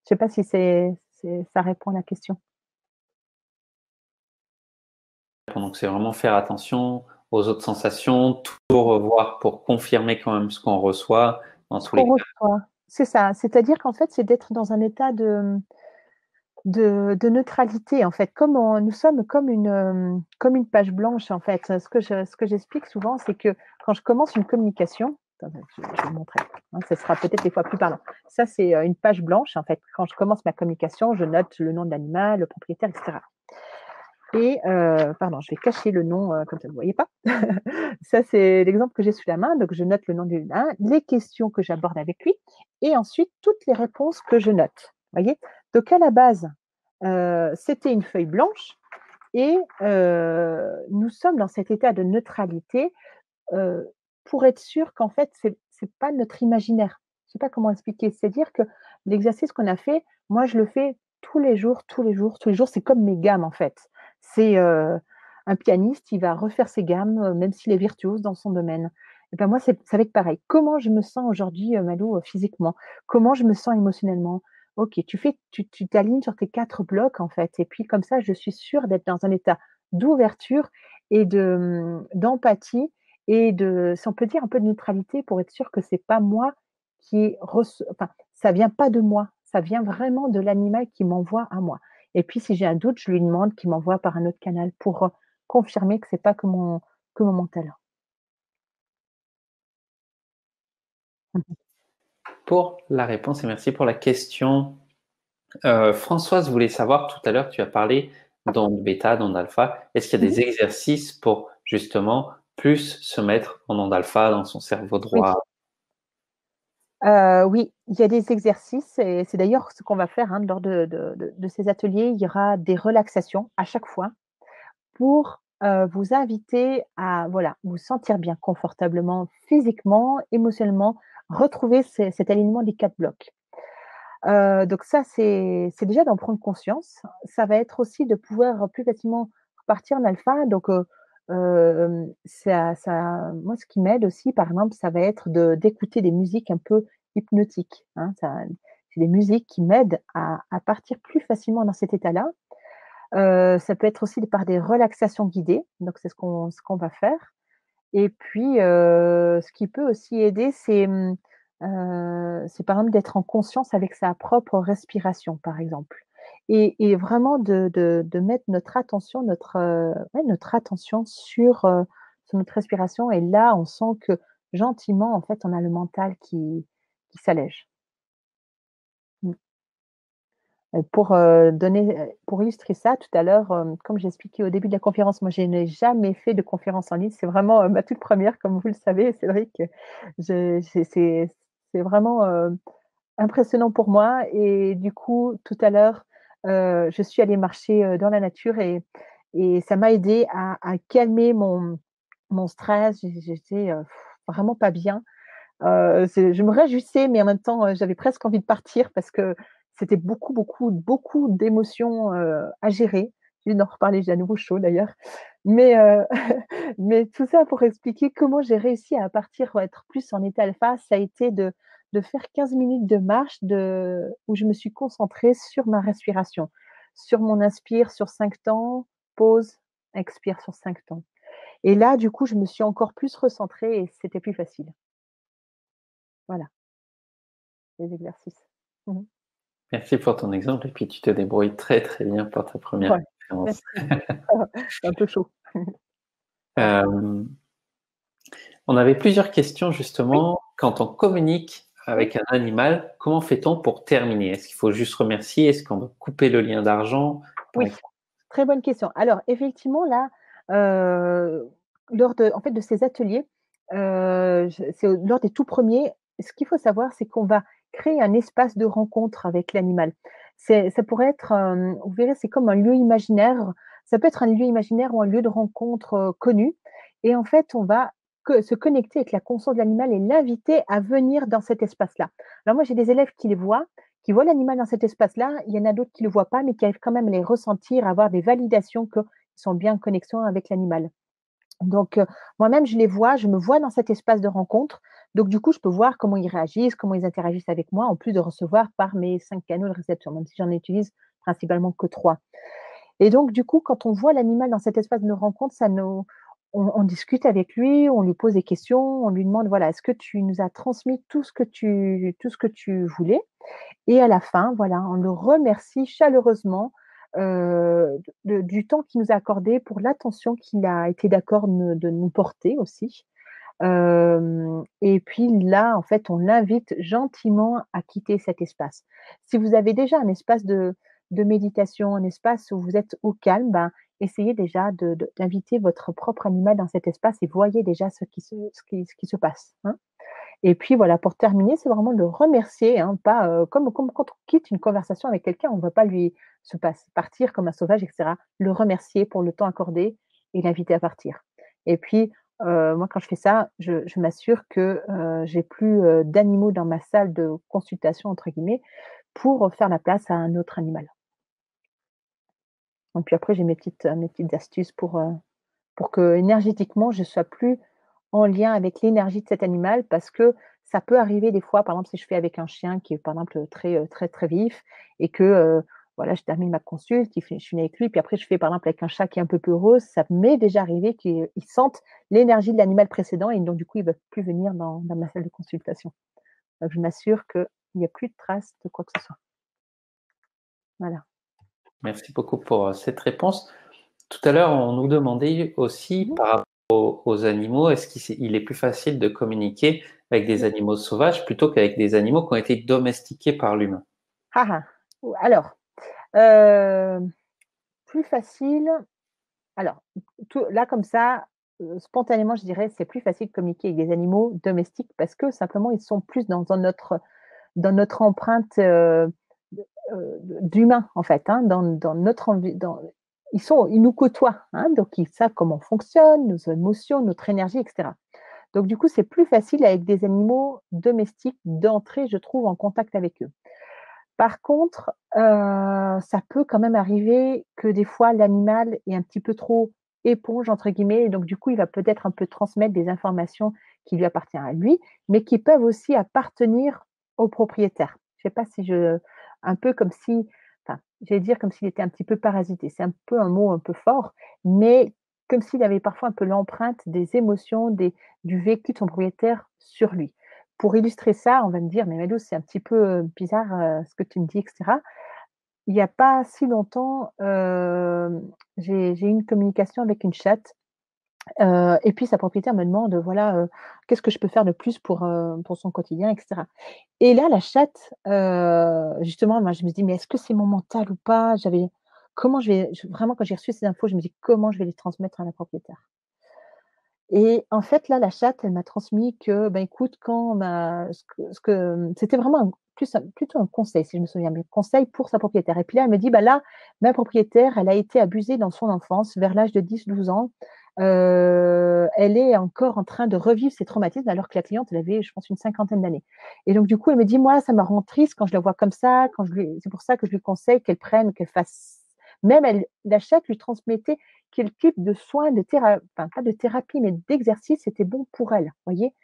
Je sais pas si ça répond à la question. Donc c'est vraiment faire attention aux autres sensations, toujours revoir pour confirmer quand même ce qu'on reçoit dans Ce tous les qu'on cas. reçoit, c'est ça. C'est-à-dire qu'en fait, c'est d'être dans un état de neutralité, en fait. Nous sommes comme une page blanche, en fait. Ce que j'explique souvent, c'est que quand je commence une communication, attends, je vais vous montrer, hein, ça sera peut-être des fois plus parlant. Ça, c'est une page blanche, en fait. Quand je commence ma communication, je note le nom de l'animal, le propriétaire, etc. Et pardon, je vais cacher le nom, comme ça vous ne voyez pas. Ça, c'est l'exemple que j'ai sous la main. Donc, je note le nom du nain, les questions que j'aborde avec lui et ensuite toutes les réponses que je note. Voyez? Donc, à la base, c'était une feuille blanche et nous sommes dans cet état de neutralité heu, pour être sûr qu'en fait, c'est pas notre imaginaire. Je sais pas comment expliquer. C'est-à-dire que l'exercice qu'on a fait, moi, je le fais tous les jours, tous les jours, tous les jours. C'est comme mes gammes, en fait. C'est, un pianiste, il va refaire ses gammes, même s'il est virtuose dans son domaine. Et ben, moi, ça va être pareil. Comment je me sens aujourd'hui, Malou, physiquement? Comment je me sens émotionnellement? OK, tu t'alignes sur tes 4 blocs, en fait et puis comme ça, je suis sûre d'être dans un état d'ouverture et d'empathie et si on peut dire un peu de neutralité pour être sûr que c'est pas moi qui enfin, ça vient pas de moi, ça vient vraiment de l'animal qui m'envoie à moi. Et puis si j'ai un doute, je lui demande qu'il m'envoie par un autre canal pour, confirmer que c'est pas que mon mental. Mmh. Pour la réponse et merci pour la question. Françoise voulait savoir, tout à l'heure, tu as parlé d'onde bêta, d'onde alpha. Est-ce qu'il y a Mmh. des exercices pour justement plus se mettre en onde alpha dans son cerveau Oui. droit? Oui, il y a des exercices et c'est d'ailleurs ce qu'on va faire, hein, lors de ces ateliers. Il y aura des relaxations à chaque fois pour, vous inviter à, voilà, vous sentir bien confortablement physiquement, émotionnellement, retrouver cet alignement des 4 blocs. Donc ça, c'est déjà d'en prendre conscience. Ça va être aussi de pouvoir plus facilement repartir en alpha. Donc, moi, ce qui m'aide aussi, par exemple, ça va être d'écouter des musiques un peu hypnotiques, hein. C'est des musiques qui m'aident à partir plus facilement dans cet état-là. Ça peut être aussi par des relaxations guidées, donc c'est ce qu'on va faire. Et puis, ce qui peut aussi aider, c'est par exemple d'être en conscience avec sa propre respiration, par exemple. Et vraiment de mettre notre attention, ouais, notre attention sur notre respiration et là, on sent que gentiment, en fait, on a le mental qui s'allège. Mmh. Pour illustrer ça, tout à l'heure, comme j'ai expliqué au début de la conférence, moi, je n'ai jamais fait de conférence en ligne. C'est vraiment, ma toute première, comme vous le savez, Cédric. Je c'est vraiment, impressionnant pour moi et du coup, tout à l'heure, je suis allée marcher, dans la nature et ça m'a aidée à calmer mon stress. J'étais, vraiment pas bien. Je me réjouissais, mais en même temps, j'avais presque envie de partir parce que c'était beaucoup, beaucoup, beaucoup d'émotions, à gérer. Je viens d'en reparler, j'ai à nouveau chaud d'ailleurs. Mais, mais tout ça pour expliquer comment j'ai réussi à partir, être plus en état alpha, ça a été de faire 15 minutes de marche où je me suis concentrée sur ma respiration, sur mon inspire sur 5 temps, pause, expire sur 5 temps. Et là, du coup, je me suis encore plus recentrée et c'était plus facile. Voilà. Les exercices. Mmh. Merci pour ton exemple et puis tu te débrouilles très, très bien pour ta première Ouais, conférence. merci. C'est un peu chaud. Ouais. Hem, on avait plusieurs questions Oui, justement. Quand on communique oui, avec un animal, comment fait-on pour terminer? Est-ce qu'il faut juste remercier? Est-ce qu'on doit couper le lien d'argent? Par oui, exemple. très bonne question. Alors effectivement là, lors de ces ateliers, lors des tout premiers, ce qu'il faut savoir, c'est qu'on va créer un espace de rencontre avec l'animal. Ça pourrait être, vous verrez, c'est comme un lieu imaginaire. Ça peut être un lieu imaginaire ou un lieu de rencontre, connu et en fait, on va se connecter avec la conscience de l'animal et l'inviter à venir dans cet espace-là. Alors moi, j'ai des élèves qui les voient, qui voient l'animal dans cet espace-là, il y en a d'autres qui ne le voient pas, mais qui arrivent quand même à les ressentir, à avoir des validations qu'ils sont bien en connexion avec l'animal. Donc, moi-même, je les vois, je me vois dans cet espace de rencontre. Donc, du coup, je peux voir comment ils réagissent, comment ils interagissent avec moi, en plus de recevoir par mes 5 canaux de réception, même si j'en utilise principalement que 3. Et donc, du coup, quand on voit l'animal dans cet espace de rencontre, ça nous on discute avec lui, on lui pose des questions, on lui demande: «Voilà, est-ce que tu nous as transmis tout ce que tu voulais?» Et à la fin, voilà, on le remercie chaleureusement, du temps qu'il nous a accordé, pour l'attention qu'il a été d'accord de nous porter aussi. Et puis là, en fait, on l'invite gentiment à quitter cet espace. Si vous avez déjà un espace de méditation, un espace où vous êtes au calme, ben, essayez déjà d'inviter votre propre animal dans cet espace et voyez déjà ce qui se passe, hein. Et puis voilà, pour terminer, c'est vraiment de le remercier, hein, pas, comme quand on quitte une conversation avec quelqu'un, on ne va pas lui partir comme un sauvage et cetera. Le remercier pour le temps accordé et l'inviter à partir. Et puis, moi quand je fais ça, je m'assure que, j'ai plus, d'animaux dans ma salle de «consultation» entre guillemets, pour faire la place à un autre animal. Et puis après j'ai mes petites astuces pour que énergétiquement, je sois plus en lien avec l'énergie de cet animal, parce que ça peut arriver des fois, par exemple, si je fais avec un chien qui est, par exemple, très, très vif et que, voilà, je termine ma consulte, je finis avec lui, puis après je fais, par exemple, avec un chat qui est un peu plus rose, ça m'est déjà arrivé qu'ils sentent l'énergie de l'animal précédent et donc du coup, ils ne veulent plus venir dans ma salle de consultation. Donc je m'assure qu'il n'y a plus de traces de quoi que ce soit. Voilà. Merci beaucoup pour cette réponse. Tout à l'heure, on nous demandait aussi Mmh. par rapport aux animaux, est-ce qu'il est plus facile de communiquer avec des Mmh. animaux sauvages plutôt qu'avec des animaux qui ont été domestiqués par l'humain? Ah ah! Ou alors, heu, plus facile. Alors, tout là comme ça, spontanément, je dirais, c'est plus facile de communiquer avec des animaux domestiques parce que simplement ils sont plus dans notre empreinte, d'humain en fait, hein, dans notre envi dans ils nous côtoient, hein, donc ils savent comment on fonctionne, nos émotions, notre énergie et cetera. Donc du coup, c'est plus facile avec des animaux domestiques d'entrer, je trouve, en contact avec eux. Par contre, ça peut quand même arriver que des fois l'animal est un petit peu trop «éponge» entre guillemets et donc du coup, il va peut-être un peu transmettre des informations qui lui appartient à lui, mais qui peuvent aussi appartenir au propriétaire. Je sais pas si je un peu comme si enfin, j'allais dire comme s'il était un petit peu parasité. C'est un peu un mot un peu fort, mais comme s'il avait parfois un peu l'empreinte des émotions, du vécu de son propriétaire sur lui. Pour illustrer ça, on va me dire: «Mais Malou, c'est un petit peu, bizarre, ce que tu me dis et cetera». Il y a pas si longtemps, j'ai eu une communication avec une chatte, et puis sa propriétaire me demande, voilà, qu'est-ce que je peux faire de plus pour son quotidien et cetera. Et là, la chatte, justement, moi, je me dis: «Mais est-ce que c'est mon mental ou pas?» comment je vais vraiment quand j'ai reçu ces infos, je me dis: «Comment je vais les transmettre à la propriétaire?» Et en fait, là, la chatte, elle m'a transmis que, ben, écoute, quand ma ce que c'était vraiment plutôt un conseil, si je me souviens bien, conseil pour sa propriétaire. Et puis là, elle me dit: «Bah, là, ma propriétaire, elle a été abusée dans son enfance, vers l'âge de 10, 12 ans. Elle est encore en train de revivre ses traumatismes», alors que la cliente, elle avait, je pense, une cinquantaine d'années. Et donc du coup, elle me dit: «Moi, ça me rend triste quand je la vois comme ça, quand je lui c'est pour ça que je lui conseille qu'elle fasse». Même elle, la chatte lui transmettait quel type de soins, enfin pas de thérapie, mais d'exercice était bon pour elle, voyez?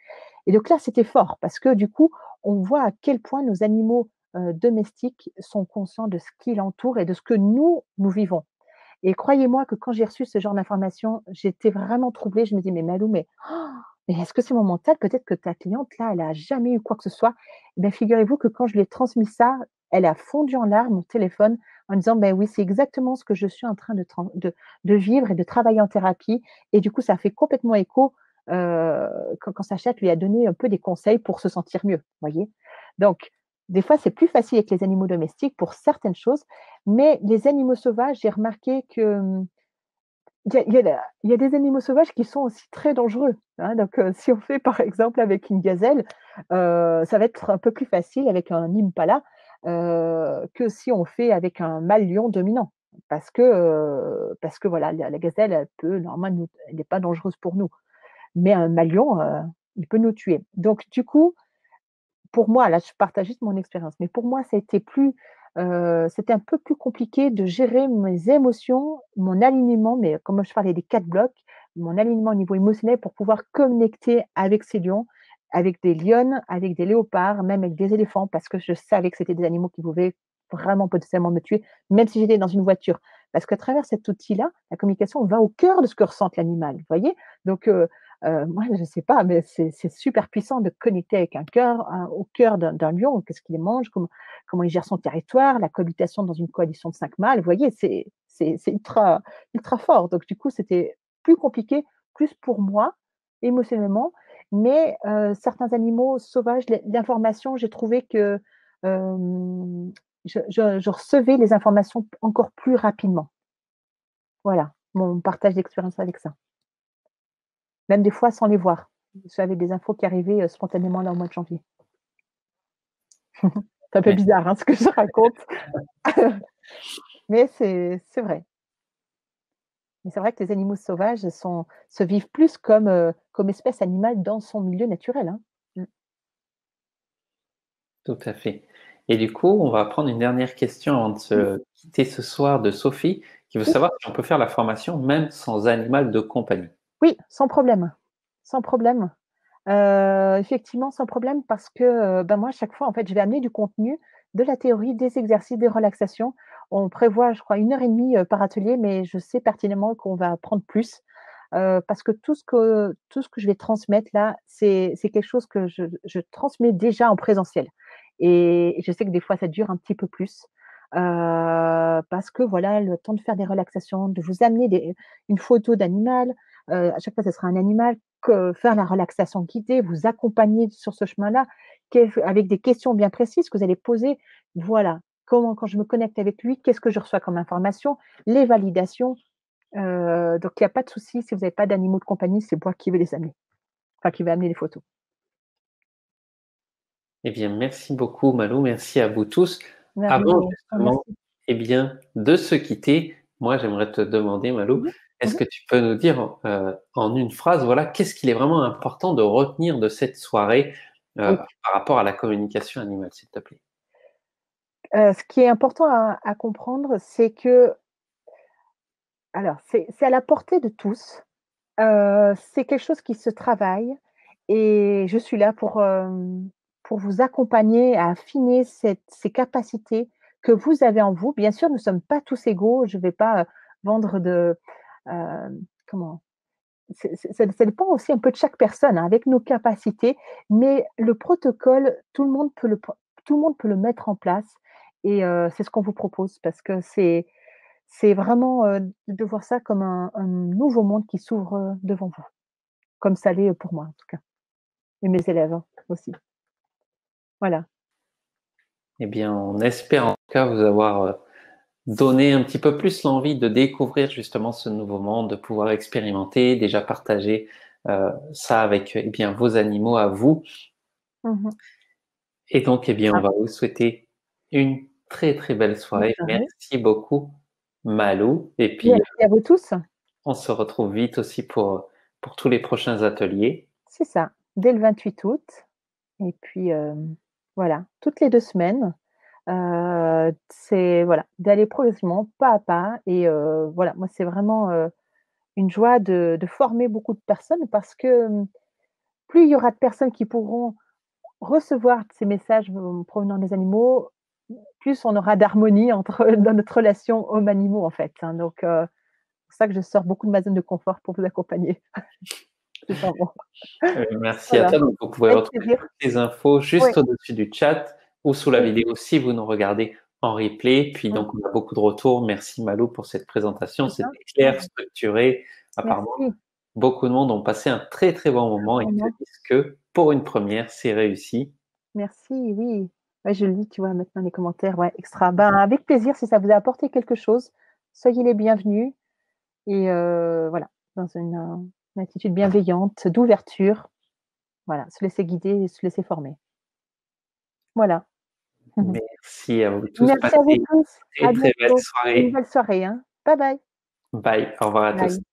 Et donc là, c'était fort parce que du coup, on voit à quel point nos animaux, domestiques sont conscients de ce qui l'entoure et de ce que nous vivons. Et croyez-moi que quand j'ai reçu ce genre d'informations, j'étais vraiment troublée. Je me dis: «Mais Malou, mais est-ce que c'est mon mental? Peut-être que ta cliente là, elle a jamais eu quoi que ce soit». Eh bien, figurez-vous que quand je lui ai transmis ça, elle a fondu en larmes au téléphone en disant: «Ben oui, c'est exactement ce que je suis en train de vivre et de travailler en thérapie». Et du coup, ça a fait complètement écho, quand sa chatte lui a donné un peu des conseils pour se sentir mieux, voyez? Donc des fois, c'est plus facile avec les animaux domestiques pour certaines choses, mais les animaux sauvages, j'ai remarqué que, il y a des animaux sauvages qui sont aussi très dangereux, hein. Donc, si on fait par exemple avec une gazelle, ça va être un peu plus facile avec un impala, que si on fait avec un mâle lion dominant. Parce que voilà, la gazelle, elle peut normalement elle n'est pas dangereuse pour nous, mais un mâle lion, il peut nous tuer. Donc du coup, pour moi, là, je partage juste mon expérience, mais pour moi, ça a été c'était un peu plus compliqué de gérer mes émotions, mon alignement, mais comme je parlais des 4 blocs, mon alignement au niveau émotionnel pour pouvoir connecter avec ces lions, avec des lionnes, avec des léopards, même avec des éléphants, parce que je savais que c'était des animaux qui pouvaient vraiment potentiellement me tuer, même si j'étais dans une voiture. Parce qu'à travers cet outil-là, la communication va au cœur de ce que ressent l'animal, vous voyez? Donc moi, je ne sais pas, mais c'est super puissant de connecter avec un cœur, au cœur d'un lion. Qu'est-ce qu'il mange, comment il gère son territoire, la cohabitation dans une coalition de 5 mâles. Vous voyez, c'est ultra, ultra fort. Donc, du coup, c'était plus compliqué, plus pour moi, émotionnellement. Mais certains animaux sauvages, l'information, j'ai trouvé que je recevais les informations encore plus rapidement. Voilà, mon partage d'expérience avec ça. Même des fois sans les voir. J'avais des infos qui arrivaient, spontanément là au mois de janvier. C'est un peu Mais bizarre, hein, ce que je raconte, mais c'est vrai. Mais c'est vrai que les animaux sauvages se vivent plus comme espèce animale dans son milieu naturel, hein. Mmh. tout à fait. Et du coup, on va prendre une dernière question avant de Mmh. se quitter ce soir de Sophie, qui veut Oui, savoir si on peut faire la formation même sans animal de compagnie. oui, sans problème, sans problème. Effectivement, sans problème parce que, ben, moi, à chaque fois, en fait, je vais amener du contenu, de la théorie, des exercices, des relaxations. On prévoit, je crois, 1 heure et demie par atelier, mais je sais pertinemment qu'on va prendre plus, parce que tout ce que je vais transmettre là, c'est quelque chose que je transmets déjà en présentiel et je sais que des fois, ça dure un petit peu plus, parce que, voilà, le temps de faire des relaxations, de vous amener une photo d'animal, à chaque fois, ce sera un animal, que faire la relaxation guidée, vous accompagner sur ce chemin-là, avec des questions bien précises que vous allez poser. Voilà, comment quand je me connecte avec lui, qu'est-ce que je reçois comme information? Les validations, donc il y a pas de souci, si vous n'avez pas d'animaux de compagnie, c'est moi qui vais les amener, enfin qui vais amener les photos. Eh bien, merci beaucoup, Malou. Merci à vous tous. Avant Merveilleux, justement, merci. eh bien, de se quitter, moi, j'aimerais te demander, Malou, Mmh mh. est-ce Mmh. que tu peux nous dire en une phrase, voilà, qu'est-ce qu'il est vraiment important de retenir de cette soirée Oui, par rapport à la communication animale, s'il te plaît? ce qui est important à comprendre, c'est que alors c'est à la portée de tous. C'est quelque chose qui se travaille et je suis là pour vous accompagner à affiner ces capacités que vous avez en vous. Bien sûr, nous ne sommes pas tous égaux. Je ne vais pas, vendre comment? Ça dépend aussi un peu de chaque personne, hein, avec nos capacités, mais le protocole, tout le monde peut le mettre en place et c'est ce qu'on vous propose parce que c'est vraiment, de voir ça comme un nouveau monde qui s'ouvre, devant vous. Comme ça l'est, pour moi en tout cas et mes élèves, hein, aussi. Voilà. Eh bien, on espère en tout cas vous avoir donné un petit peu plus l'envie de découvrir justement ce nouveau monde, de pouvoir expérimenter, déjà partager ça avec eh bien vos animaux à vous. Mmh mh. Et donc, eh bien, on Ah, va vous souhaiter une très très belle bonne soirée. soirée. Merci beaucoup, Malou. Et puis, Merci à vous tous. on se retrouve vite aussi pour tous les prochains ateliers. C'est ça, dès le 28 août et puis, voilà, toutes les 2 semaines, c'est voilà, d'aller progressivement, pas à pas et voilà, moi, c'est vraiment, une joie de former beaucoup de personnes parce que, plus il y aura de personnes qui pourront recevoir ces messages, provenant des animaux, plus on aura d'harmonie entre dans notre relation homme-animaux, en fait, hein, donc c'est pour ça que je sors beaucoup de ma zone de confort pour vous accompagner. C'est ça, bon. Merci à Voilà, toi. Donc, vous pouvez avec retrouver plaisir. toutes les infos Oui, juste au-dessus du chat ou sous la oui, vidéo si vous nous regardez en replay. Puis, mmh, donc, on a beaucoup de retours. Merci, Malou, pour cette présentation. très bien. C'était clair, Ouais, structuré. Apparemment, merci. beaucoup de monde ont passé un très, très bon moment et te Vraiment, disent que pour une première, c'est réussi. merci, oui. Ouais, je lis, tu vois, maintenant les commentaires, ouais, extra. Ben, avec plaisir, si ça vous a apporté quelque chose, soyez les bienvenus et voilà, dans une attitude bienveillante, d'ouverture, voilà, se laisser guider et se laisser former. Voilà. Merci à vous tous. Merci à Passez vous une tous. À très, très belle bientôt et une soirée. belle soirée, hein. Bye bye. Bye. Au revoir à tous. Bye.